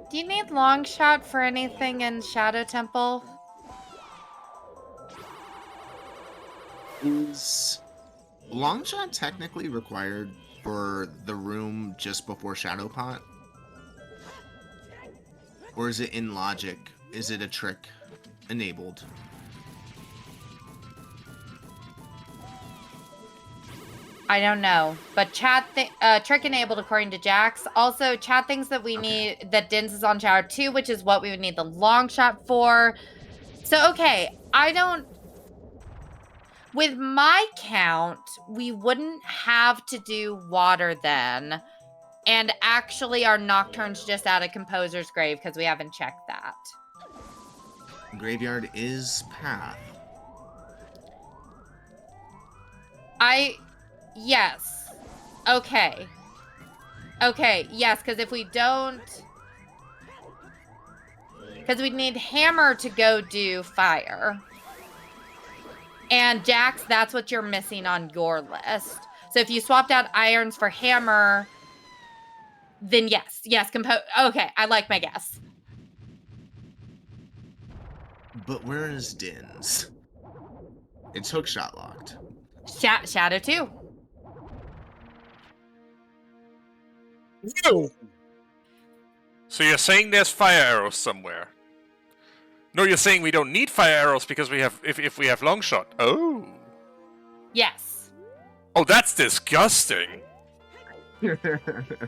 Do you need long shot for anything in Shadow Temple? Is long shot technically required for the room just before Shadow Pot? Or is it in logic? Is it a trick enabled? I don't know, but chat trick enabled according to Jax. Also, chat thinks that we need that Dins is on Shower 2, which is what we would need the long shot for. So okay, I don't. With my count, we wouldn't have to do water then, and actually our Nocturne's just out of Composer's Grave because we haven't checked that. Graveyard is Path. Yes. Okay. Okay, yes, because if we don't... Because we'd need Hammer to go do Fire. And Jax, that's what you're missing on your list. So if you swapped out Irons for Hammer, then yes. Yes, okay, I like my guess. But where is Dins? It's hookshot locked. Shadow 2. No. So you're saying there's fire arrows somewhere? No, you're saying we don't need fire arrows because we have if we have long shot. Oh. Yes. Oh, that's disgusting.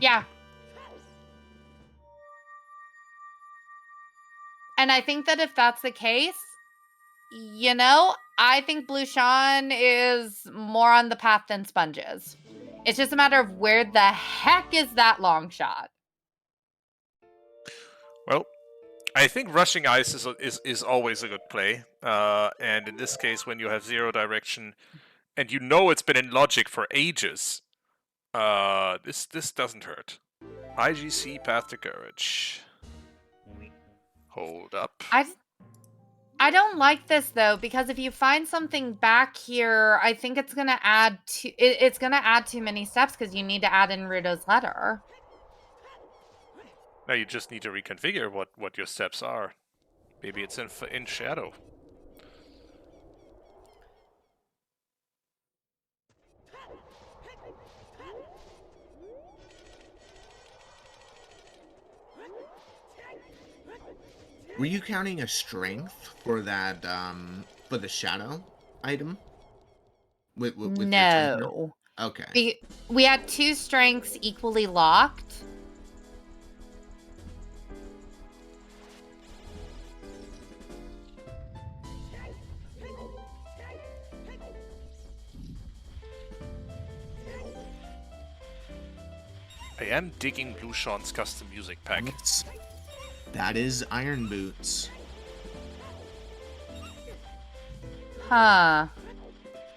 Yeah. And I think that if that's the case, you know, I think Blue Sean is more on the path than Sponges. It's just a matter of where the heck is that long shot. Well, I think rushing ice is always a good play. And in this case, when you have zero direction, and you know it's been in logic for ages, this doesn't hurt. IGC Path to Courage. Hold up. I don't like this though, because if you find something back here, I think it's gonna add it's gonna add too many steps because you need to add in Rudo's letter. Now you just need to reconfigure what your steps are. Maybe it's in shadow. Were you counting a strength for that, for the shadow item? With your timer? No. Okay. We had 2 strengths equally locked. I am digging Blueseang's custom music pack. That is Iron Boots. Huh.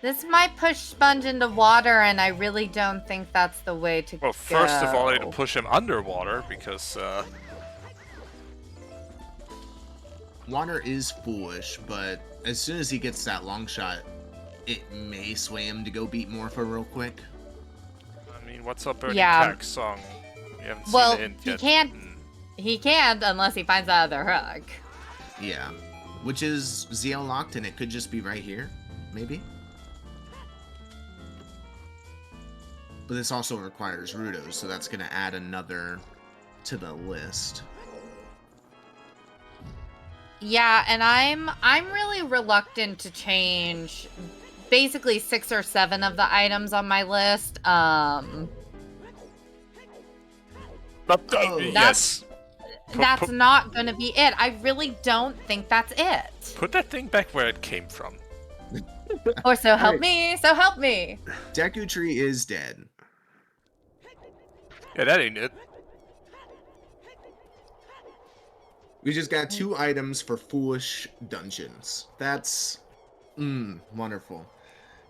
This might push Sponge into water, and I really don't think that's the way to go. Well, first of all, I need to push him underwater, because, Water is foolish, but as soon as he gets that long shot, it may sway him to go beat Morpha real quick. I mean, what's up Burning Yeah. Pack song? We haven't seen Well, the hint he yet. can't. He can't unless he finds that other hook. Yeah. Which is ZL locked, and it could just be right here, maybe? But this also requires Rudo, so that's going to add another to the list. Yeah, and I'm really reluctant to change basically 6 or 7 of the items on my list. Yes. That's not going to be it. I really don't think that's it. Put that thing back where it came from. Or so help me, so help me. Deku Tree is dead. Yeah, that ain't it. We just got 2 items for foolish dungeons. That's wonderful.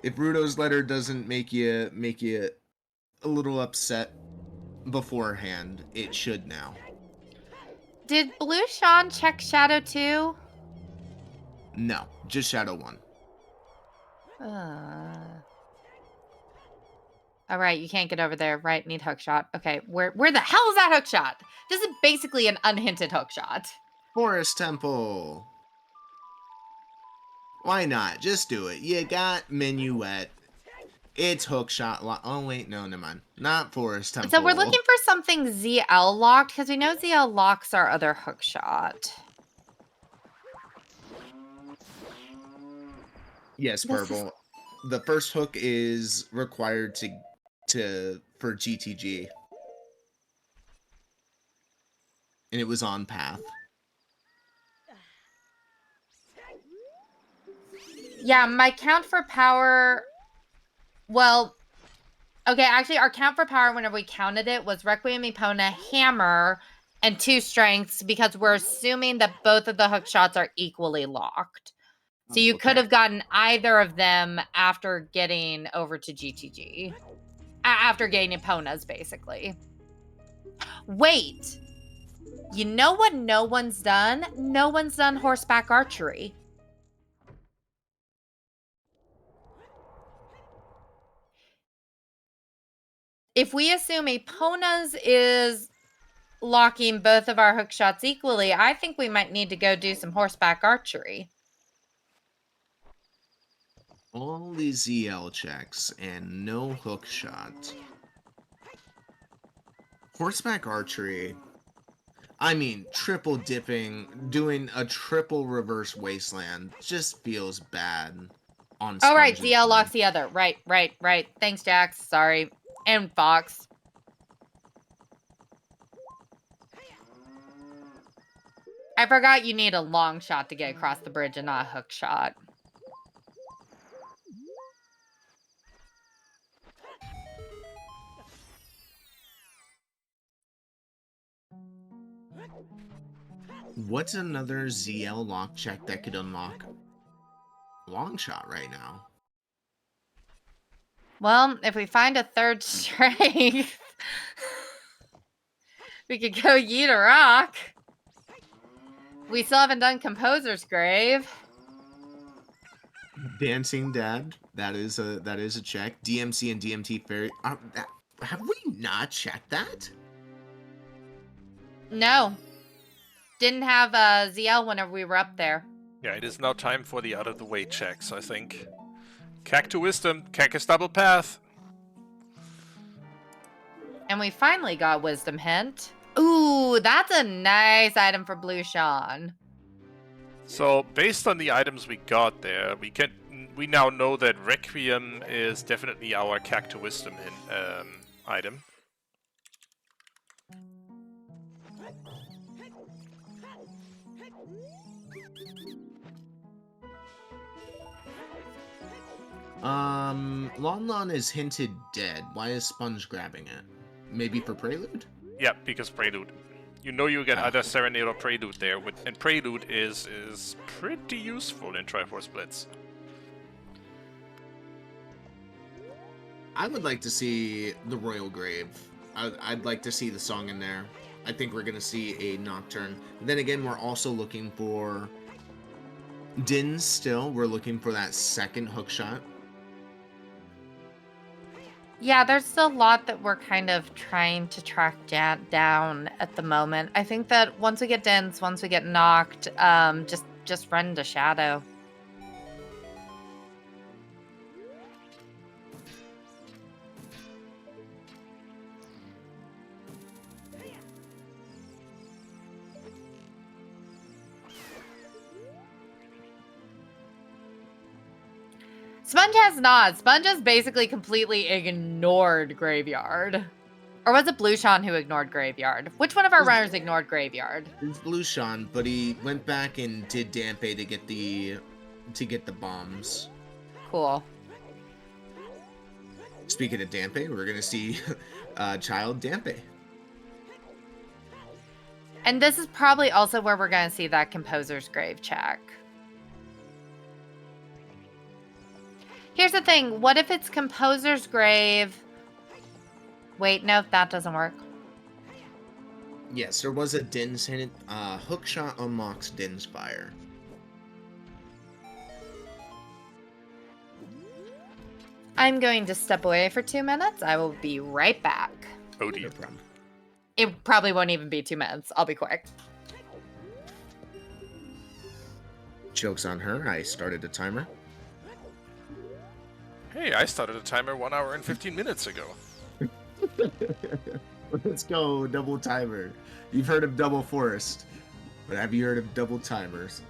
If Rudo's letter doesn't make you a little upset beforehand, it should now. Did Blueseangh check Shadow 2? No, just Shadow 1. All right, you can't get over there, right? Need hookshot. Okay, where the hell is that hookshot? This is basically an unhinted hookshot. Forest Temple. Why not? Just do it. You got Minuet. It's hookshot. Oh wait, no, never mind. Not Forest Temple. So we're looking for something ZL locked because we know ZL locks our other hookshot. Yes, Purple. The first hook is required for GTG. And it was on path. Yeah, my count for power. Well, okay, actually, our count for power whenever we counted it was Requiem Epona, Hammer, and 2 strengths because we're assuming that both of the hook shots are equally locked. So you could have gotten either of them after getting over to GTG. After getting Eponas, basically. Wait. You know what no one's done? No one's done horseback archery. If we assume Eponas is locking both of our hook shots equally, I think we might need to go do some horseback archery. All these ZL checks and no hook shot. Horseback archery. I mean, triple dipping, doing a triple reverse wasteland just feels bad on Oh, right. Sponge's ZL end. locks the other. Right. Thanks, Jax. Sorry. And Fox. I forgot you need a long shot to get across the bridge and not a hook shot. What's another ZL lock check that could unlock long shot right now? Well, if we find a 3rd strength, we could go yeet a rock. We still haven't done Composer's Grave. Dancing Dad. That is a check. DMC and DMT Fairy. Have we not checked that? No. Didn't have ZL whenever we were up there. Yeah, it is now time for the out-of-the-way checks, I think. Cack to Wisdom. Cack is double path. And we finally got Wisdom Hint. Ooh, that's a nice item for Blue Sean. So, based on the items we got there, we now know that Requiem is definitely our Cack to Wisdom item. Lon Lon is hinted dead. Why is Sponge grabbing it? Maybe for Prelude? Yeah, because Prelude. You know you get either Serenade or Prelude there, and Prelude is pretty useful in Triforce Blitz. I would like to see the Royal Grave. I'd like to see the song in there. I think we're going to see a Nocturne. Then again, we're also looking for Dins still. We're looking for that second hookshot. Yeah, there's still a lot that we're kind of trying to track down at the moment. I think that once we get Dins, once we get knocked, just run to Shadow. Sponge has not. Sponge has basically completely ignored Graveyard. Or was it Blue Sean who ignored Graveyard? Which one of our runners ignored Graveyard? It's Blue Sean, but he went back and did Dampe to get the bombs. Cool. Speaking of Dampe, we're gonna see Child Dampe. And this is probably also where we're gonna see that Composer's Grave check. Here's the thing. What if it's Composer's Grave? Wait, no, that doesn't work. Yes, there was a Din's hint. Hookshot unlocks Din's Fire. I'm going to step away for 2 minutes. I will be right back. Oh dear. No problem. It probably won't even be 2 minutes. I'll be quick. Joke's on her. I started a timer. Hey, I started a timer 1 hour and 15 minutes ago. Let's go, double timer. You've heard of double forest, but have you heard of double timers?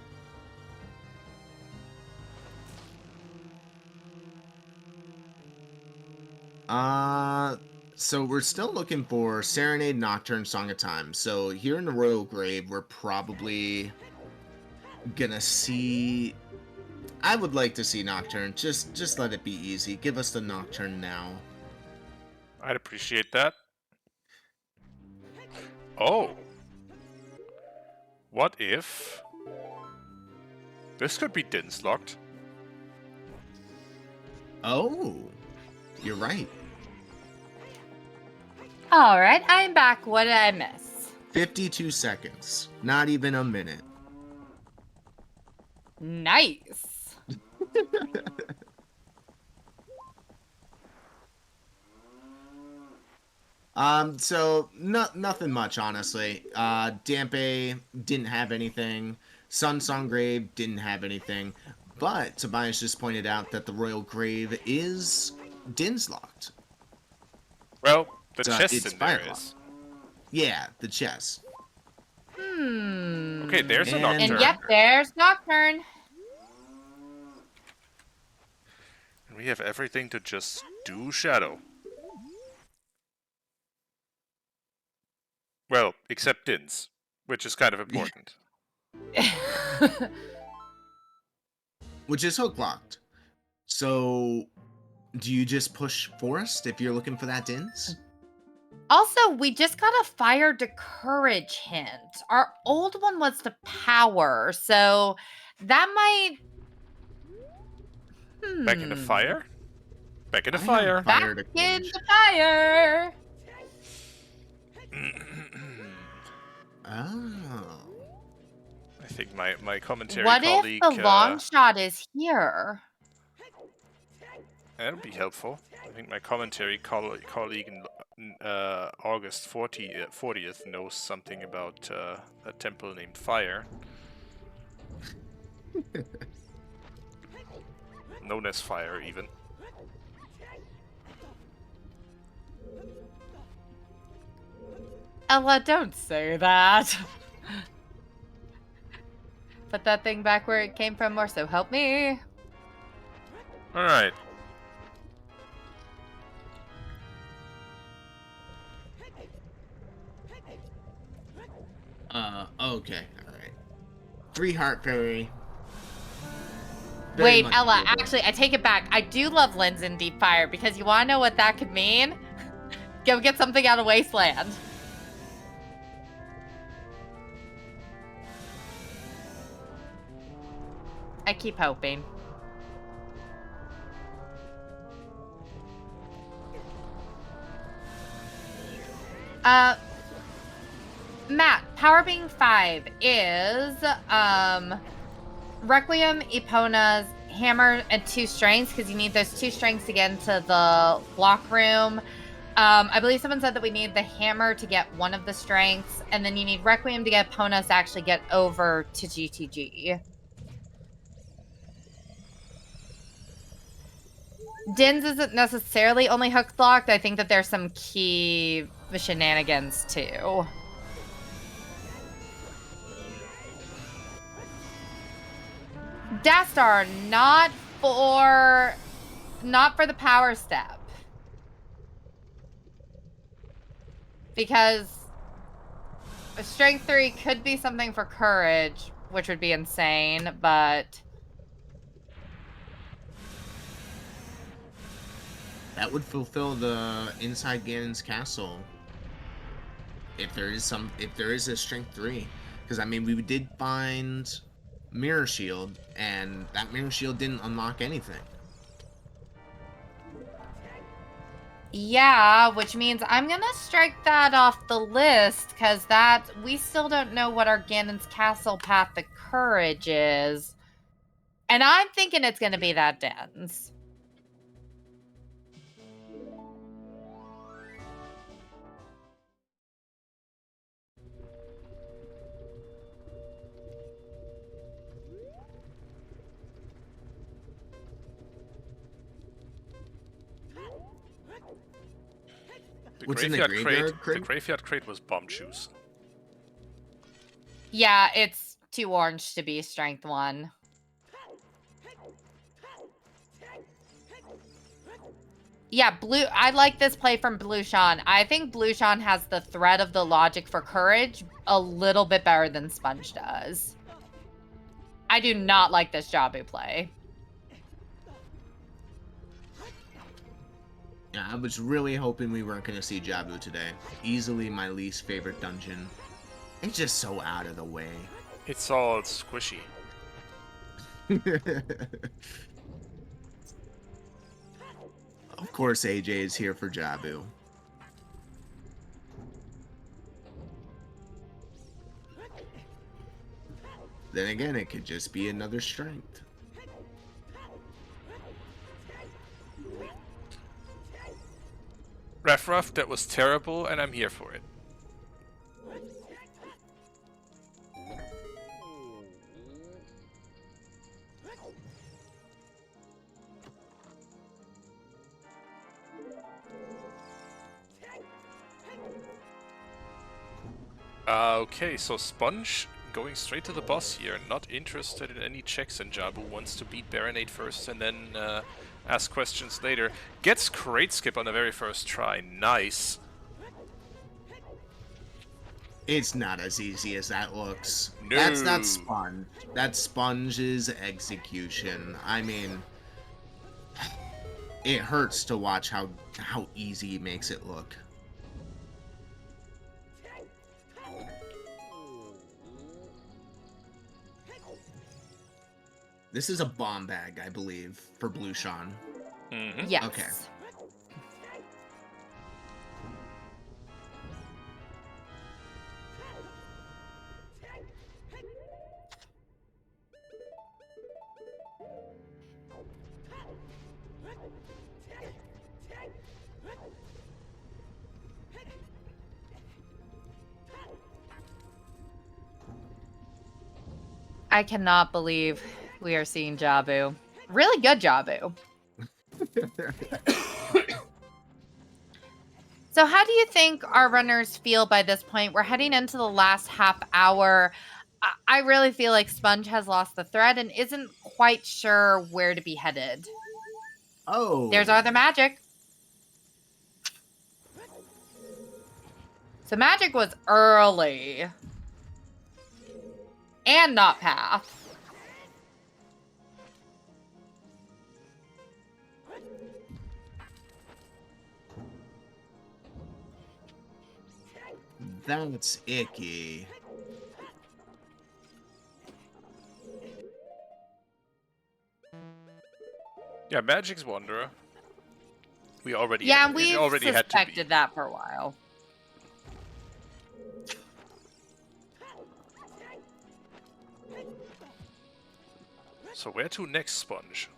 So we're still looking for Serenade, Nocturne, Song of Time. So here in the Royal Grave, we're probably gonna see... I would like to see Nocturne. Just let it be easy. Give us the Nocturne now. I'd appreciate that. Oh. What if... This could be Din's locked. Oh, you're right. All right, I'm back. What did I miss? 52 seconds. Not even a minute. Nice. So nothing much, honestly. Dampe didn't have anything. Sun Song Grave didn't have anything. But Tobias just pointed out that the Royal Grave is Din's locked. Well, the So chest it's in there Firefly. is. Yeah, the chest. Okay, there's a And- Nocturne. And yep, there's Nocturne. And we have everything to just do Shadow. Well, except Din's, which is kind of important. Which is hook locked. So, do you just push Forest if you're looking for that Din's? Also, we just got a Fire to Courage hint. Our old one was to Power, so that might... Back into fire? Back into I have fire. Fire Back to Courage. into fire. Oh. I think my commentary What if colleague... the long shot is here? That'll be helpful. I think my commentary colleague in August 40th knows something about a temple named Fire. Known as Fire, even. Ella, don't say that. Put that thing back where it came from, or so help me. Alright. Okay, alright. 3 Heart Fairy. Wait, Ella, actually, I take it back. I do love Lens in Deep Fire, because you want to know what that could mean? Go get something out of Wasteland. I keep hoping. Matt, Power Being 5 is, Requiem, Epona's hammer, and 2 strengths, because you need those 2 strengths to get into the block room. I believe someone said that we need the hammer to get one of the strengths, and then you need Requiem to get Epona's to actually get over to GTG. Din's isn't necessarily only hook blocked. I think that there's some key shenanigans too. Dastar, not for the power step. Because a strength 3 could be something for courage, which would be insane, but that would fulfill the inside Ganon's castle. If there is a strength 3. Because I mean, we did find Mirror Shield, and that Mirror Shield didn't unlock anything. yeah, which means I'm gonna strike that off the list, because we still don't know what our Ganon's castle path to courage is. And I'm thinking it's gonna be that Den's. What's in the graveyard crate? The graveyard crate was bomb shoes. Yeah, it's too orange to be strength 1. Yeah, I like this play from Blueseangfh2. I think Blueseangfh2 has the thread of the logic for courage a little bit better than Sponge does. I do not like this Jabu play. Yeah, I was really hoping we weren't going to see Jabu today. Easily my least favorite dungeon. It's just so out of the way. It's all squishy. Of course AJ is here for Jabu. Then again, it could just be another strength. Ruff, that was terrible, and I'm here for it. Okay, so Sponge going straight to the boss here, not interested in any checks, and Jabu wants to beat Baronade first and then ask questions later. Gets Crate Skip on the very first try, nice. It's not as easy as that looks. No. That's not Sponge. That's Sponge's execution. I mean, it hurts to watch how easy he makes it look. This is a bomb bag, I believe, for Blueseangfh2. Mm-hmm. Yes. Okay. I cannot believe we are seeing Jabu. Really good Jabu. So how do you think our runners feel by this point? We're heading into the last half hour. I really feel like Sponge has lost the thread and isn't quite sure where to be headed. Oh. There's our other magic. So magic was early. And not path. That's icky. Yeah, Magic's Wanderer. We already we already had to be. suspected that for a while. So where to next, Sponge?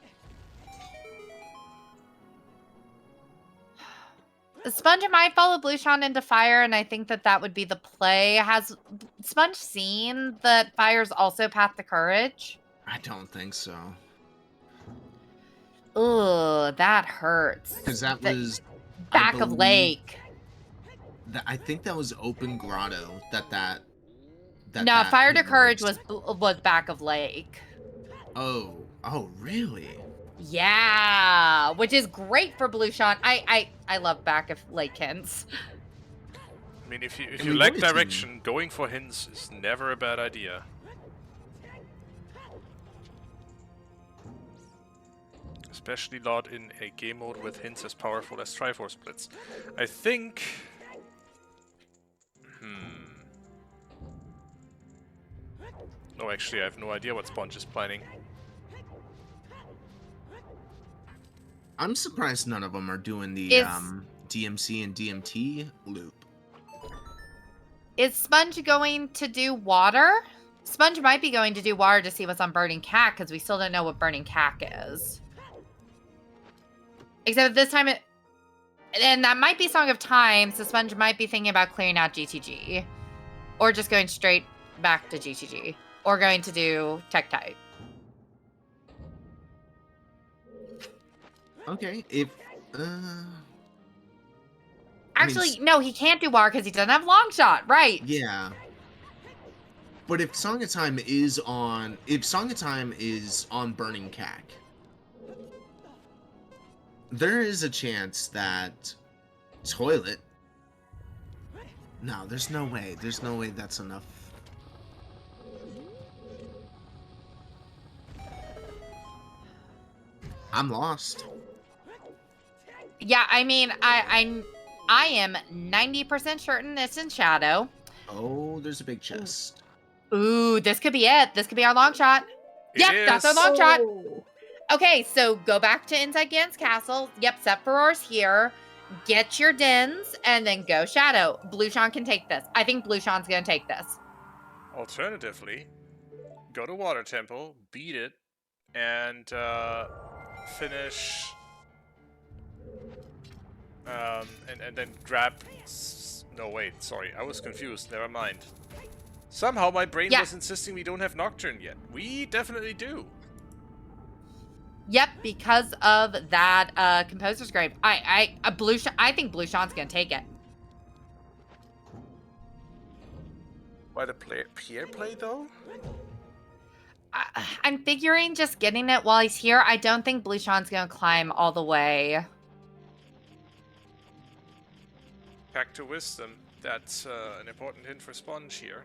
Sponge might follow Blueshawn into fire, and I think that would be the play. Has Sponge seen that fire's also path to courage? I don't think so. Ugh, that hurts. Because that was back of lake. I think that was open grotto. No, fire to courage was back of lake. Oh, really? Yeah, which is great for Blueshawn. I love back of lake hints. I mean, if you lack direction, going for hints is never a bad idea. Especially not in a game mode with hints as powerful as Triforce Blitz. I think... No, actually, I have no idea what Sponge is planning. I'm surprised none of them are doing the DMC and DMT loop. Is Sponge going to do water? Sponge might be going to do water to see what's on Burning Cack, because we still don't know what Burning Cack is. Except this time and that might be Song of Time, so Sponge might be thinking about clearing out GTG. Or just going straight back to GTG. Or going to do Tech Type. Okay, if actually, no, he can't do water because he doesn't have long shot, right? Yeah. But if Song of Time is on Burning Cack, there is a chance that Toilet. No, there's no way. There's no way that's enough. I'm lost. Yeah, I mean, I am 90% certain it's in Shadow. Oh, there's a big chest. Ooh, this could be it. This could be our long shot. Yep, that's our long shot. Okay, so go back to Inside Gan's Castle. Yep, Sephiroth's here. Get your dens, and then go Shadow. Blueshawn can take this. I think Blueshawn's going to take this. Alternatively, go to Water Temple, beat it, and finish... and then grab... No, wait, sorry. I was confused. Never mind. Somehow my brain was insisting we don't have Nocturne yet. We definitely do. Yep, because of that Composer's Grave. I think Blueshawn's gonna take it. Why the peer play though? I'm figuring just getting it while he's here. I don't think Blueshawn's gonna climb all the way. Back to Wisdom. That's an important hint for Sponge here.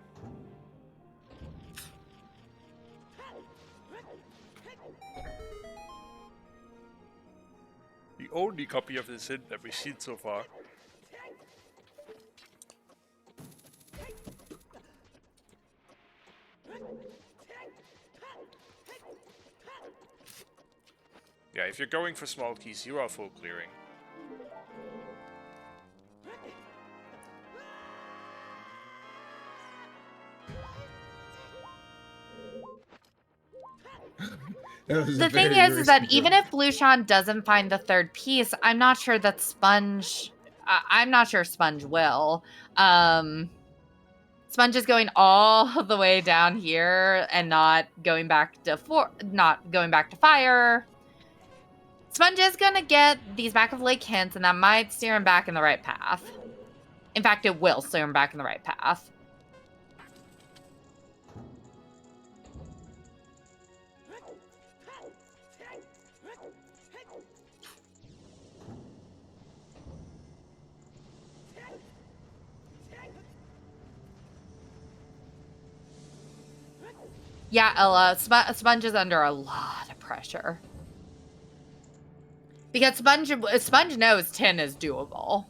The only copy of this hint that we've seen so far. Yeah, if you're going for small keys, you are full clearing. The thing is that even if Blueshawn doesn't find the third piece, I'm not sure that Sponge... I'm not sure Sponge will. Sponge is going all the way down here and not going back to fire. Sponge is gonna get these back of lake hints, and that might steer him back in the right path. In fact, it will steer him back in the right path. Yeah, Ella, Sponge is under a lot of pressure. Because Sponge knows 10 is doable.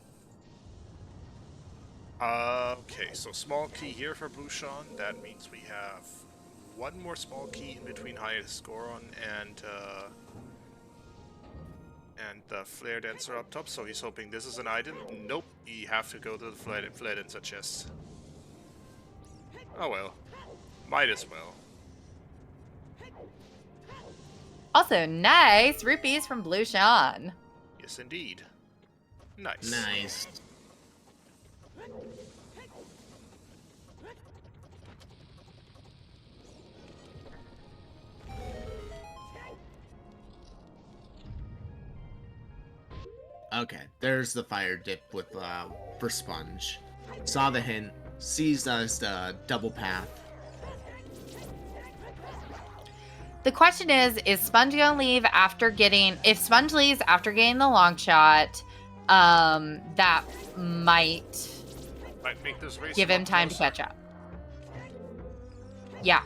Okay, so small key here for Blueshawn. That means we have one more small key in between highest Goron and the Flare Dancer up top, so he's hoping this is an item. Nope, you have to go to the Flare Dancer chest. Oh well. Might as well. Also, nice rupees from Blueshawn. Yes, indeed. Nice. Nice. Okay, there's the fire dip with for Sponge. Saw the hint, sees us the double path. The question is Sponge gonna leave after getting... If Sponge leaves after getting the long shot, that might make this race give him time to catch up. Yeah.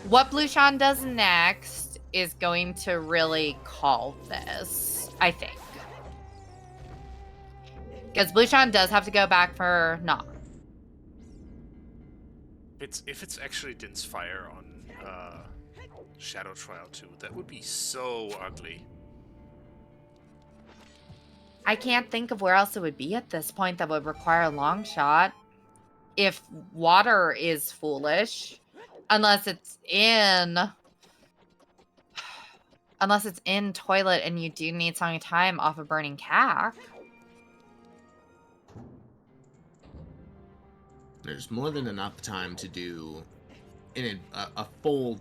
What Blueshawn does next is going to really call this, I think. Because Blueshawn does have to go back for knock. If it's actually Din's fire on Shadow Trial 2, that would be so ugly. I can't think of where else it would be at this point that would require a long shot. If water is foolish, unless it's in toilet and you do need Song of Time off of Burning Cack. There's more than enough time to do in a full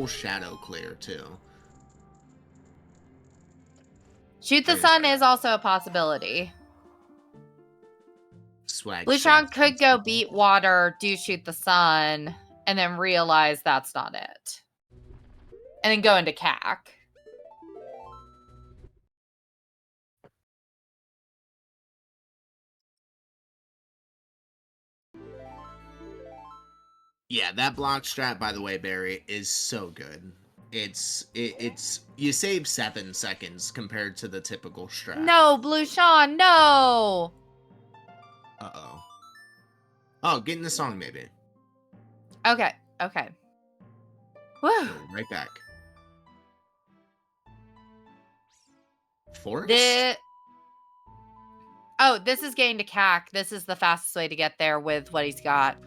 shadow clear too. Shoot the Sun is also a possibility. Swag. Blueshawn could go beat water, do Shoot the Sun, and then realize that's not it. And then go into Cack. Yeah, that block strat, by the way, Barry, is so good. It's you save 7 seconds compared to the typical strat. No, Blueshawn, no. Uh-oh. Oh, get in the song, maybe. Okay. Woo. Go right back. Forest? This is getting to Cack. This is the fastest way to get there with what he's got.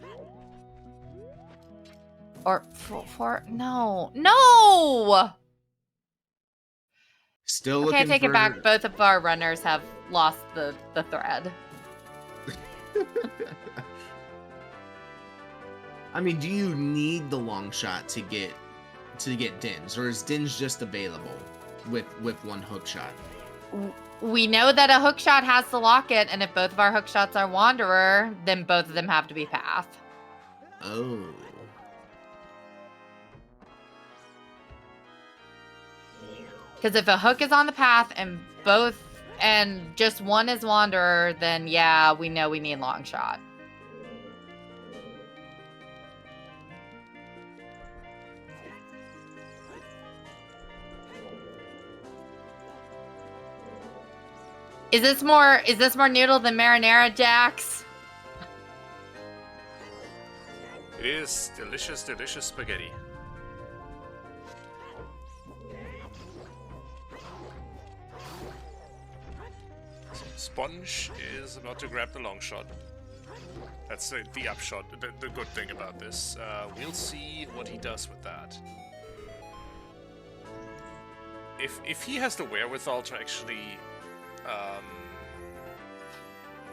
Or no. Still looking Okay, I take for... it back. Both of our runners have lost the thread. I mean, do you need the long shot to get Dins, or is Dins just available with one hook shot? We know that a hook shot has the locket, and if both of our hook shots are Wanderer, then both of them have to be Path. Oh. Because if a hook is on the path and just one is Wanderer, then yeah, we know we need long shot. Is this more noodle than marinara, Jax? It is delicious, delicious spaghetti. Sponge is about to grab the long shot. That's the upshot, the good thing about this. We'll see what he does with that. If he has the wherewithal to actually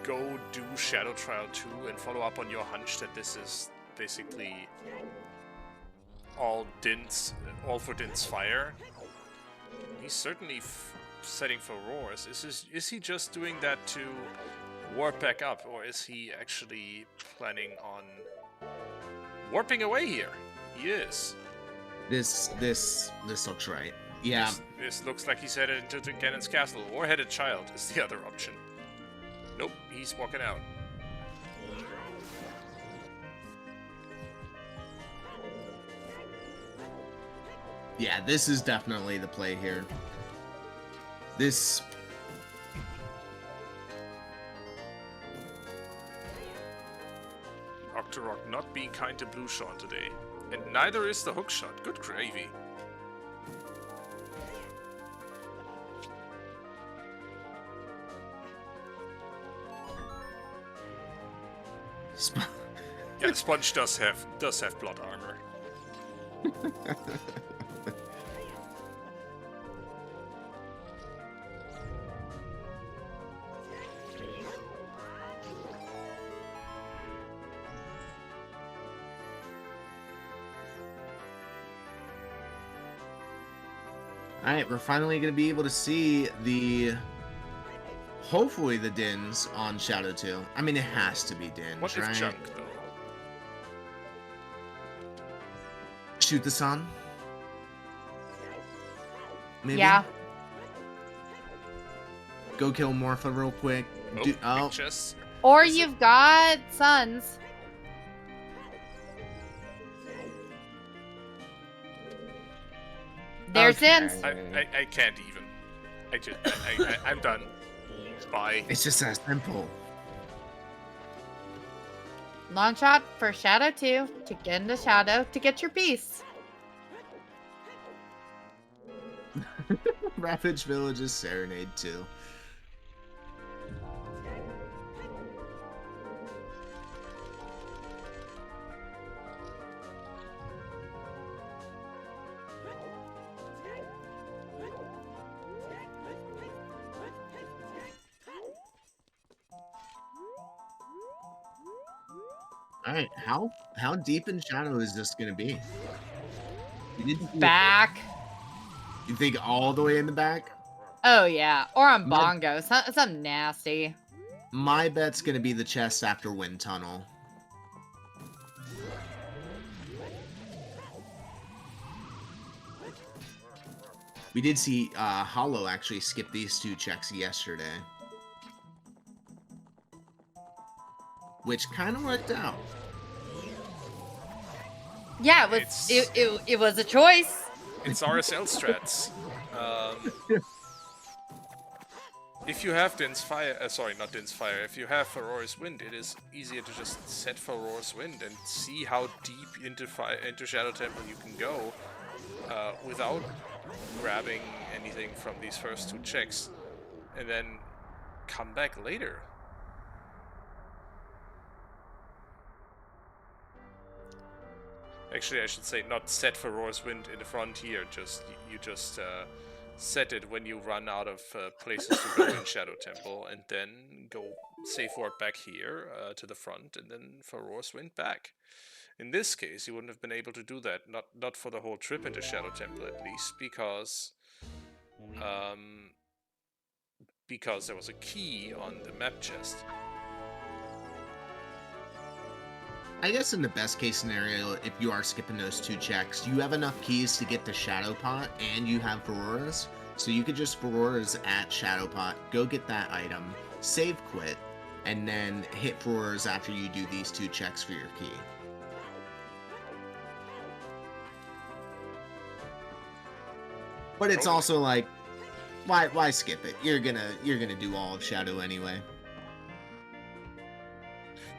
go do Shadow Trial 2 and follow up on your hunch that this is basically all for Din's fire. He's certainly setting for roars. Is he just doing that to warp back up, or is he actually planning on warping away here? He is. This looks right. Yeah. This looks like he's headed into the Ganon's castle, or headed child is the other option. Nope, he's walking out. Yeah, this is definitely the play here. This... Octorok not being kind to Blueshawn today. And neither is the hookshot. Good gravy. Yeah, Sponge does have blood armor. Alright, we're finally going to be able to see hopefully the Dins on Shadow 2. I mean, it has to be Dins, What right? if Junk, though? Shoot the sun? Maybe? Yeah. Go kill Morpha real quick. Oh, big chest. Or you've got Suns. There's Dins. I can't even. I'm done. Bye. It's just that simple. Long shot for Shadow 2 to get into Shadow to get your piece. Ravage Village's Serenade 2. Alright, how deep in Shadow is this gonna be? Back. You think all the way in the back? Oh yeah, or on Bongo. Something nasty. My bet's gonna be the chest after Wind Tunnel. We did see Hollow actually skip these two checks yesterday. Which kind of worked out. Yeah, it was a choice. It's RSL strats. If you have Din's Fire, sorry, not Din's Fire, if you have Aurora's Wind, it is easier to just set for Aurora's Wind and see how deep into Shadow Temple you can go without grabbing anything from these first two checks, and then come back later. Actually, I should say not set for Aurora's Wind in the frontier, you just set it when you run out of places to go in Shadow Temple, and then go safe ward back here to the front, and then for Aurora's Wind back. In this case, you wouldn't have been able to do that, not for the whole trip into Shadow Temple at least, because there was a key on the map chest. I guess in the best case scenario, if you are skipping those two checks, you have enough keys to get the Shadow Pot, and you have Aurora's, so you could just Aurora's at Shadow Pot, go get that item, save quit, and then hit Aurora's after you do these two checks for your key. But it's also like, why skip it? You're gonna do all of Shadow anyway.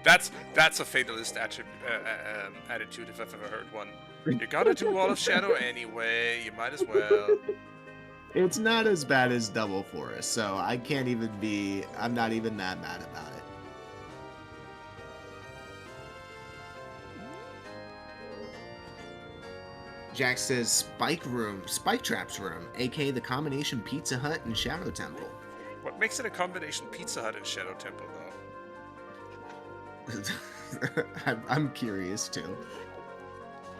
That's a fatalist attitude if I've ever heard one. You gotta do all of Shadow anyway, you might as well. It's not as bad as Double Forest, so I'm not even that mad about it. Jack says Spike Trap's room, aka the combination Pizza Hut and Shadow Temple. What makes it a combination Pizza Hut and Shadow Temple, though? I'm curious too.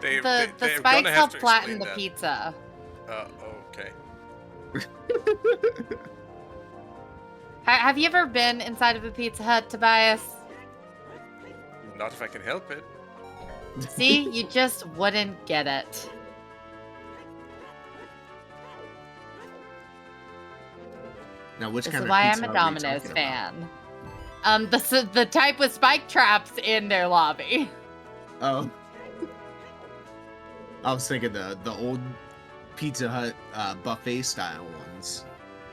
They're The gonna spikes have help to flatten explain the that. pizza. Okay. Have you ever been inside of a Pizza Hut, Tobias? Not if I can help it. See, you just wouldn't get it. Now, which This kind is of why Pizza I'm a Hut are we Domino's talking fan. The type with spike traps in their lobby. about? Oh, I was thinking the old Pizza Hut buffet style ones.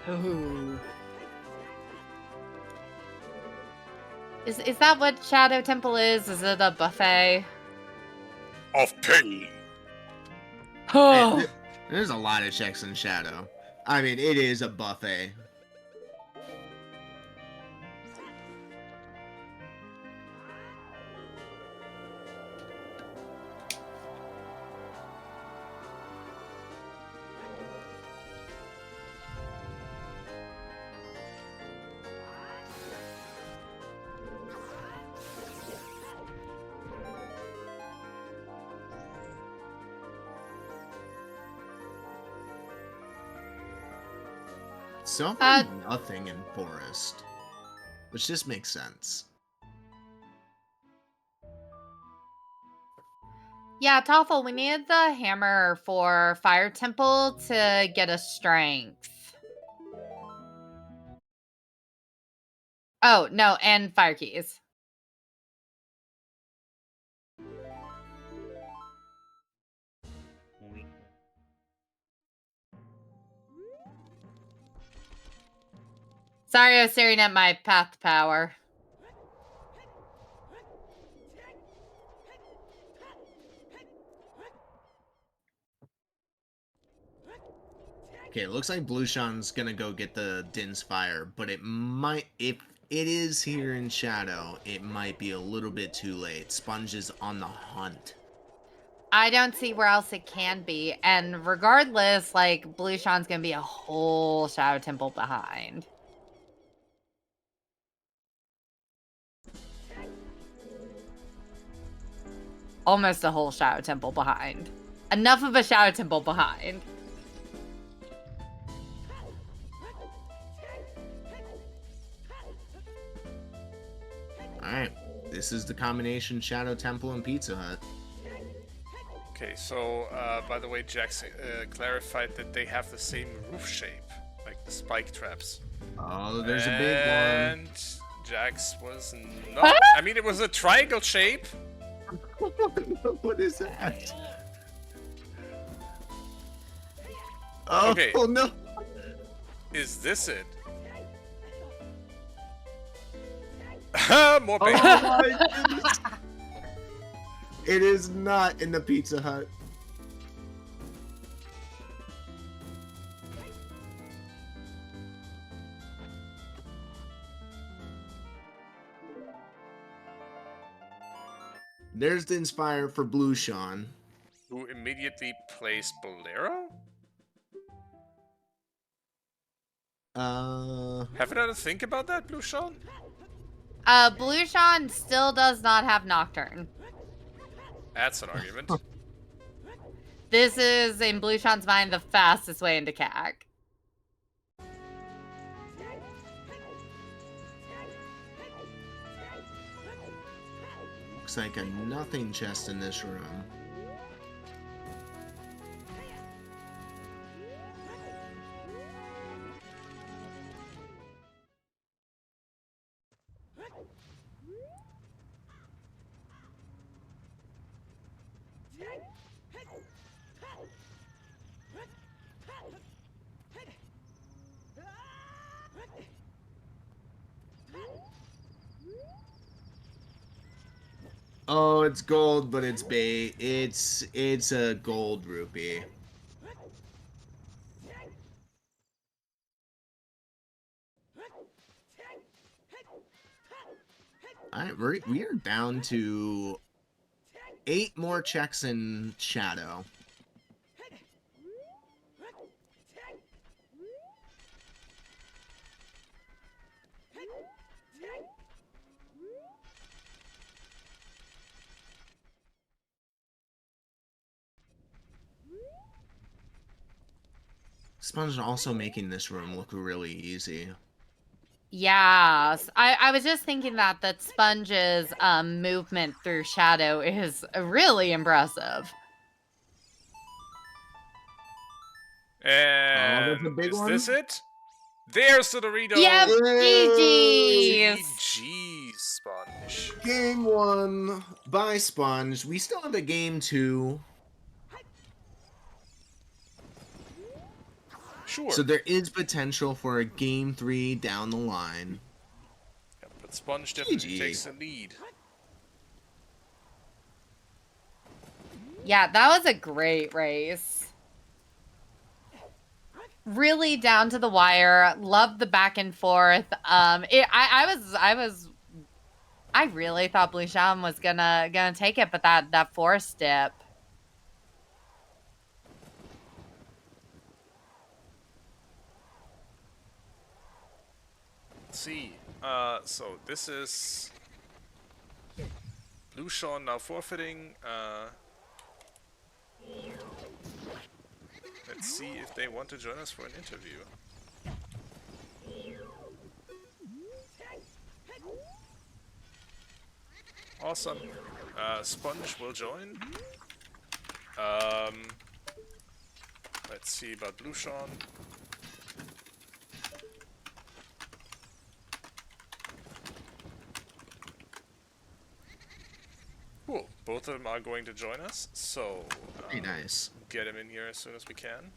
Ooh. Is that what Shadow Temple is? Is it a buffet? Of pain. Oh. There's a lot of checks in Shadow. I mean, it is a buffet. So far, nothing in Forest. Which just makes sense. Yeah, Toffel, we need the hammer for Fire Temple to get us strength. Oh, no, and fire keys. Sorry, I was staring at my path power. Okay, it looks like Blueseangph's gonna go get the Din's Fire, but it might, if it is here in Shadow, it might be a little bit too late. Sponge is on the hunt. I don't see where else it can be. And regardless, like, Blueseangph's gonna be a whole Shadow Temple behind. Almost a whole Shadow Temple behind. Enough of a Shadow Temple behind. Alright, this is the combination Shadow Temple and Pizza Hut. Okay, so by the way, Jax clarified that they have the same roof shape, like the spike traps. Oh, there's a big one. And Jax was not. I mean, it was a triangle shape. What is that? Oh, Okay. oh no! Is this it? More Oh bacon. my goodness! It is not in the Pizza Hut. There's the Inspire for Blueshawn. Who immediately plays Bolero? Have another think about that, Blue Sean? Blueshawn still does not have Nocturne. That's an argument. This is, in Blueshawn's mind, the fastest way into CAC. Looks like a nothing chest in this room. Oh, it's gold, but it's bait. It's a gold rupee. Alright, we are down to 8 more checks in Shadow. Sponge also making this room look really easy. Yes, I was just thinking that Sponge's movement through shadow is really impressive. And that's a big is one. this it? There's the Dorito. Yep, Yay! GG's. GG, Sponge. Game 1 by Sponge. We still have a game 2. Sure. So there is potential for a game 3 down the line. Yeah, but Sponge definitely GG. takes the lead. Yeah, that was a great race. Really down to the wire. Loved the back and forth. I really thought Blueseangfh2 was gonna take it, but that force dip. Let's see. So this is Blueseangfh now forfeiting. Let's see if they want to join us for an interview. Awesome. Sponge will join. Let's see about Blueseangfh. Cool. Both of them are going to join us, so Very nice. get them in here as soon as we can.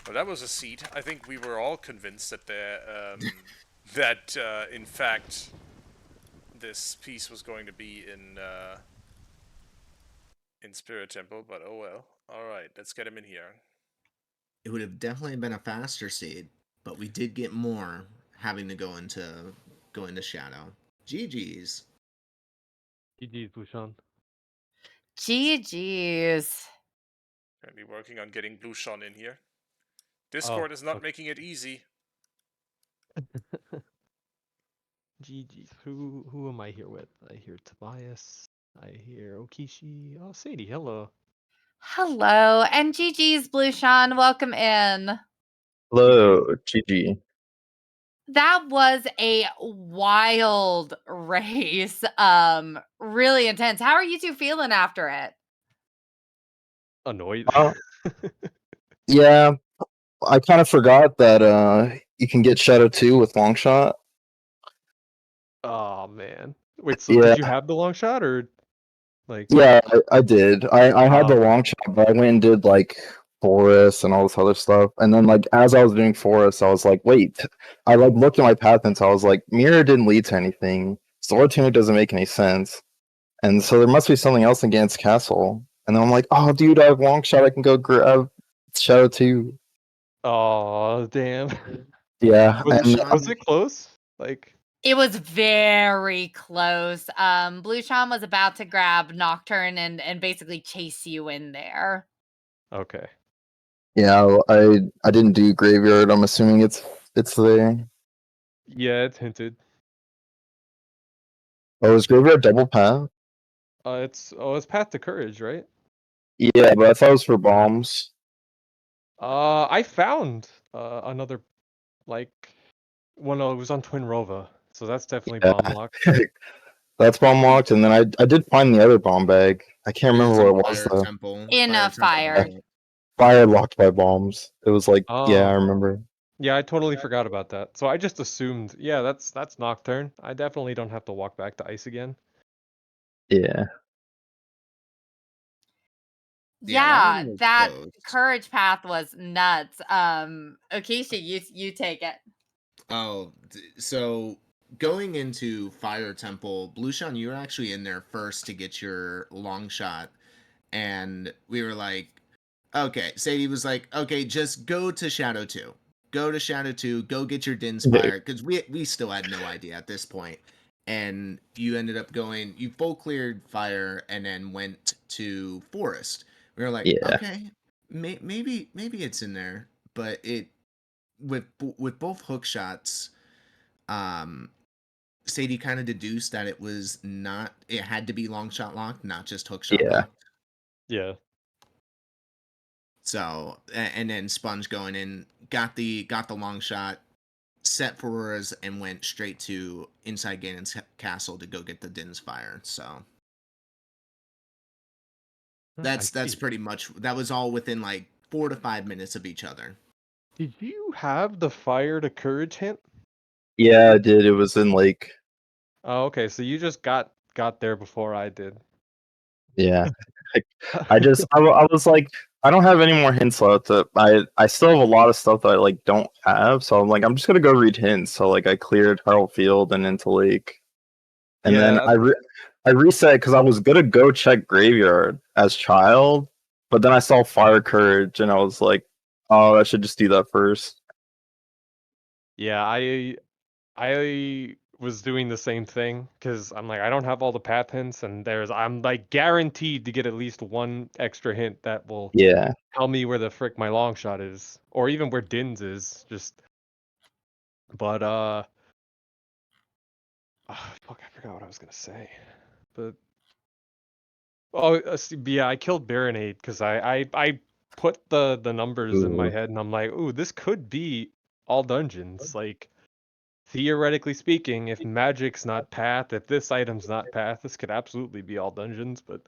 Well, that was a seed. I think we were all convinced that in fact this piece was going to be in Spirit Temple, but oh well. All right, let's get him in here. It would have definitely been a faster seed, but we did get more having to go into Shadow. GG's. GG's, Blueseangfh2. GG's. Gonna be working on getting Blueseangfh in here. Discord is not making it easy. GG's. Who am I here with? I hear Tobias. I hear Oakishi. Oh, Sadie, hello. Hello, and GG's Blueseangfh2. Welcome in. Hello, GG. That was a wild race. Really intense. How are you two feeling after it? Annoyed. Yeah, I kind of forgot that you can get Shadow 2 with long shot. Oh man. Wait, so Yeah. did you have the long shot or like? Yeah, I did. I had the okay. long shot, but I went and did like Forest and all this other stuff. And then like as I was doing Forest, I was like, wait. I like looked at my path and so I was like, Mirror didn't lead to anything. Sword Tunic doesn't make any sense. And so there must be something else against Castle. And then I'm like, oh dude, I have long shot, I can go grab Shadow 2. Oh damn. Yeah. Was it close? Like it was very close. Blueseangfh2 was about to grab Nocturne and basically chase you in there. okay. Yeah, I didn't do Graveyard. I'm assuming it's there. Yeah, it's hinted. Oh, is Graveyard double path? It's Path to Courage, right? Yeah, but I thought it was for bombs. I found another like it was on Twin Rova, so that's definitely Yeah. bomb locked. That's bomb locked, and then I did find the other bomb bag. I can't remember what it was though. Temple. In a fire. Fire locked by bombs. It was like yeah, I Oh. remember. Yeah, I totally forgot about that. So I just assumed, yeah, that's Nocturne. I definitely don't have to walk back to ice again. Yeah. Yeah, was that close. courage path was nuts. Oakishi, you take it. Oh, so going into Fire Temple, Blueseangfh2, you were actually in there first to get your long shot, and we were like, okay. Sadie was like, okay, just go to Shadow 2. Go to Shadow 2. Go get your Dinspire, because we still had no idea at this point. And you ended up going. You full cleared Fire and then went to Forest. We were like, Yeah. okay, maybe it's in there, but it with both hook shots, Sadie kind of deduced that it had to be long shot locked, not just hook shot Yeah. locked. Yeah. So, and then Sponge going in, got the long shot, set for Auroras, and went straight to inside Ganon's castle to go get the Din's Fire. So that's see. pretty much, that was all within like 4 to 5 minutes of each other. Did you have the fire to courage hint? Yeah, I did. It was in like, Oh, okay. So you just got there before I did. yeah. I was like, I don't have any more hints left. I still have a lot of stuff that I like don't have, so I'm like, I'm just gonna go read hints. So like, I cleared Herald Field and into Lake, and then Yeah. I reset because I was gonna go check Graveyard as child, but then I saw Fire Courage and I was like, oh, I should just do that first. Yeah, I was doing the same thing because I'm like, I don't have all the path hints, and I'm like guaranteed to get at least one extra hint that will Yeah, tell me where the frick my long shot is, or even where Din's is. But fuck, I forgot what I was gonna say. But yeah, I killed Baronade because I put the numbers in my ooh, head, and I'm like, ooh, this could be all dungeons. Like, theoretically speaking, if magic's not path, if this item's not path, this could absolutely be all dungeons. But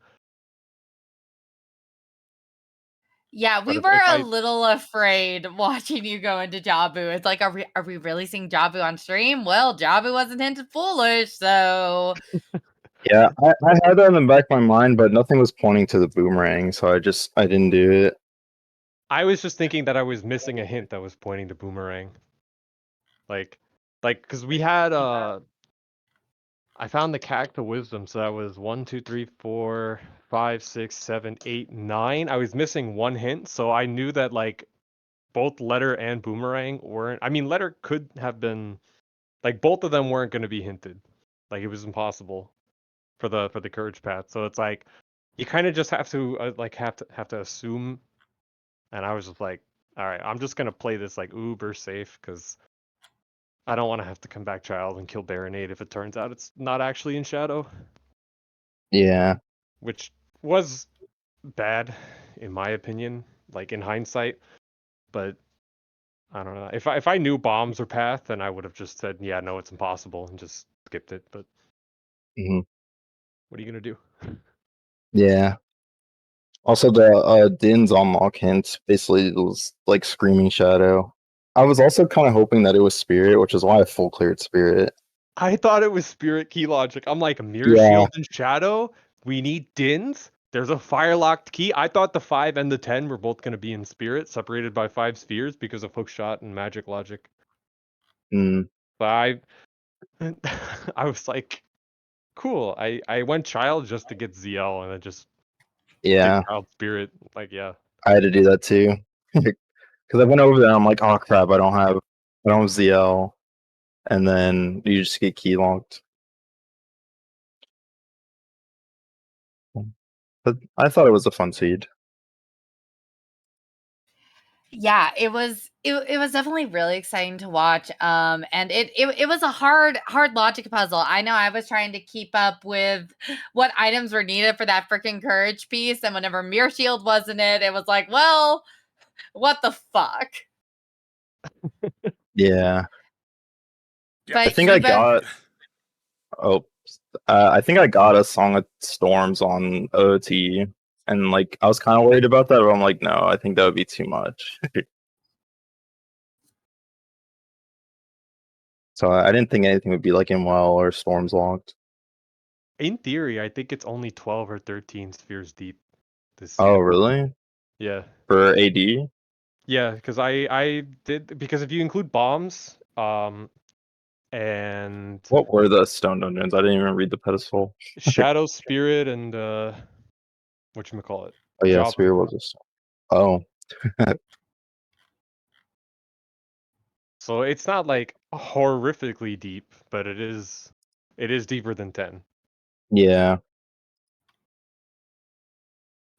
Yeah, we were if a I little afraid watching you go into Jabu. It's like, are we really seeing Jabu on stream? Well, Jabu wasn't hinted foolish, so yeah, I had that in the back of my mind, but nothing was pointing to the boomerang, so I didn't do it. I was just thinking that I was missing a hint that was pointing to Boomerang. Like because we had I found the Cacta Wisdom, so that was 1, 2, 3, 4, 5, 6, 7, 8, 9. I was missing one hint, so I knew that like both Letter and Boomerang weren't. I mean, Letter could have been like both of them weren't going to be hinted. Like it was impossible for the Courage path. So it's like you kind of just have to have to assume. And I was just like, all right, I'm just gonna play this like uber safe because I don't want to have to come back child and kill Baronade if it turns out it's not actually in Shadow, Yeah, which was bad in my opinion, like in hindsight. But I don't know. If I knew bombs or path, then I would have just said, yeah, no, it's impossible, and just skipped it. But hmm what are you gonna do? yeah. Also, the Din's unlock hints basically was like Screaming Shadow. I was also kind of hoping that it was Spirit, which is why I full cleared Spirit. I thought it was Spirit Key logic. I'm like, Mirror Yeah, Shield and Shadow. We need Dins. There's a fire locked key. I thought the 5 and the 10 were both going to be in Spirit, separated by 5 spheres because of hook shot and magic logic. mm, But I was like, cool. I went Child just to get ZL, and I just did yeah. Child Spirit. Like, yeah. I had to do that too because I went over there. And I'm like, oh crap, I don't have ZL, and then you just get key locked. But I thought it was a fun seed. yeah, it was definitely really exciting to watch. And it was a hard logic puzzle. I know I was trying to keep up with what items were needed for that freaking courage piece, and whenever Mirror Shield was in it, it was like, well, what the fuck? Yeah, Yeah, I But think I even got. Oh, I think I got a Song of Storms on OT, and like I was kind of worried about that, but I'm like, no, I think that would be too much. So I didn't think anything would be like in well or Storms locked. In theory, I think it's only 12 or 13 spheres deep this Oh, seed. really? Yeah. For AD? Yeah, because I did, because if you include bombs, and What were the stone dungeons? I didn't even read the pedestal. Shadow Spirit and whatchamacallit, Oh yeah, Jabu. Spear was a stone. Oh, So it's not like horrifically deep, but it is deeper than 10. yeah,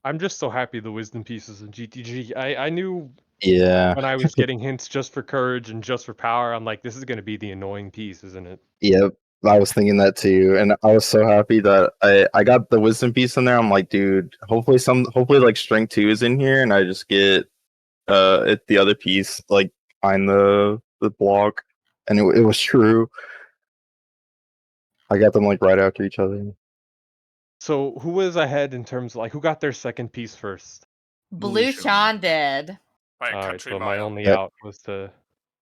I'm just so happy the wisdom pieces in GTG. I knew yeah, when I was getting hints just for courage and just for power, I'm like, this is gonna be the annoying piece, isn't it? yep. I was thinking that too, and I was so happy that I got the wisdom piece in there. I'm like, dude, hopefully like strength 2 is in here, and I just get the other piece like behind the block, and it was true. I got them like right after each other. So who was ahead in terms of like who got their second piece first? Blue Sean did. By a All right, country so my mile. only Yeah. out was to.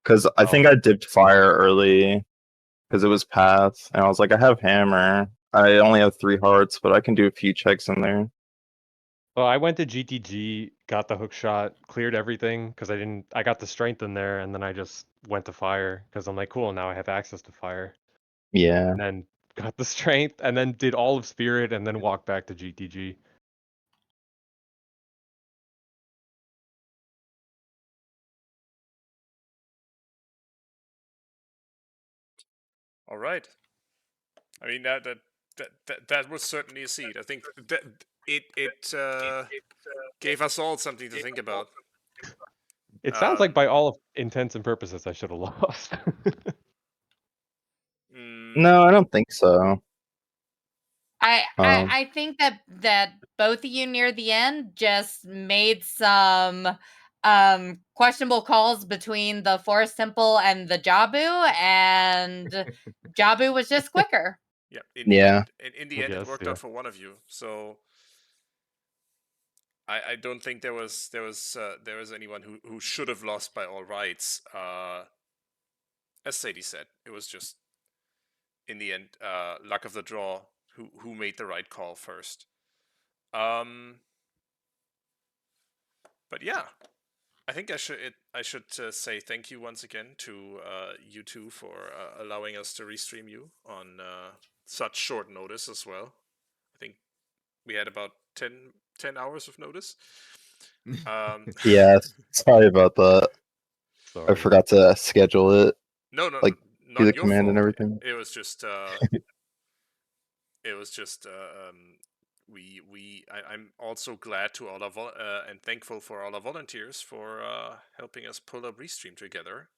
Because I think I dipped fire early because it was path, and I was like, I have hammer. I only have 3 hearts, but I can do a few checks in there. Well, I went to GTG, got the hook shot, cleared everything because I got the strength in there, and then I just went to fire because I'm like, cool, now I have access to fire. Yeah. And then got the strength, and then did all of spirit, and then walked back to GTG. All right. I mean that was certainly a seed. I think that it gave us all something to think about. It sounds like by all intents and purposes, I should have lost. No, I don't think so. I think that both of you near the end just made some questionable calls between the Forest Temple and the Jabu, and Jabu was just quicker. Yeah. Yeah. In the end, it worked out for one of you. So I don't think there was anyone who should have lost by all rights. As Sadie said, it was just in the end luck of the draw who made the right call first. But yeah, I think I should say thank you once again to you two for allowing us to restream you on such short notice as well. I think we had about 10 hours of notice. Yeah, sorry about that. Sorry. I forgot to schedule it. No, like not do the your command fault. and everything. It was just I'm also glad to all our and thankful for all our volunteers for helping us pull a restream together.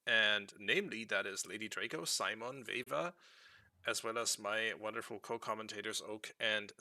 And namely, that is Lady Draco, Simon, Veva, as well as my wonderful co-commentators Oak and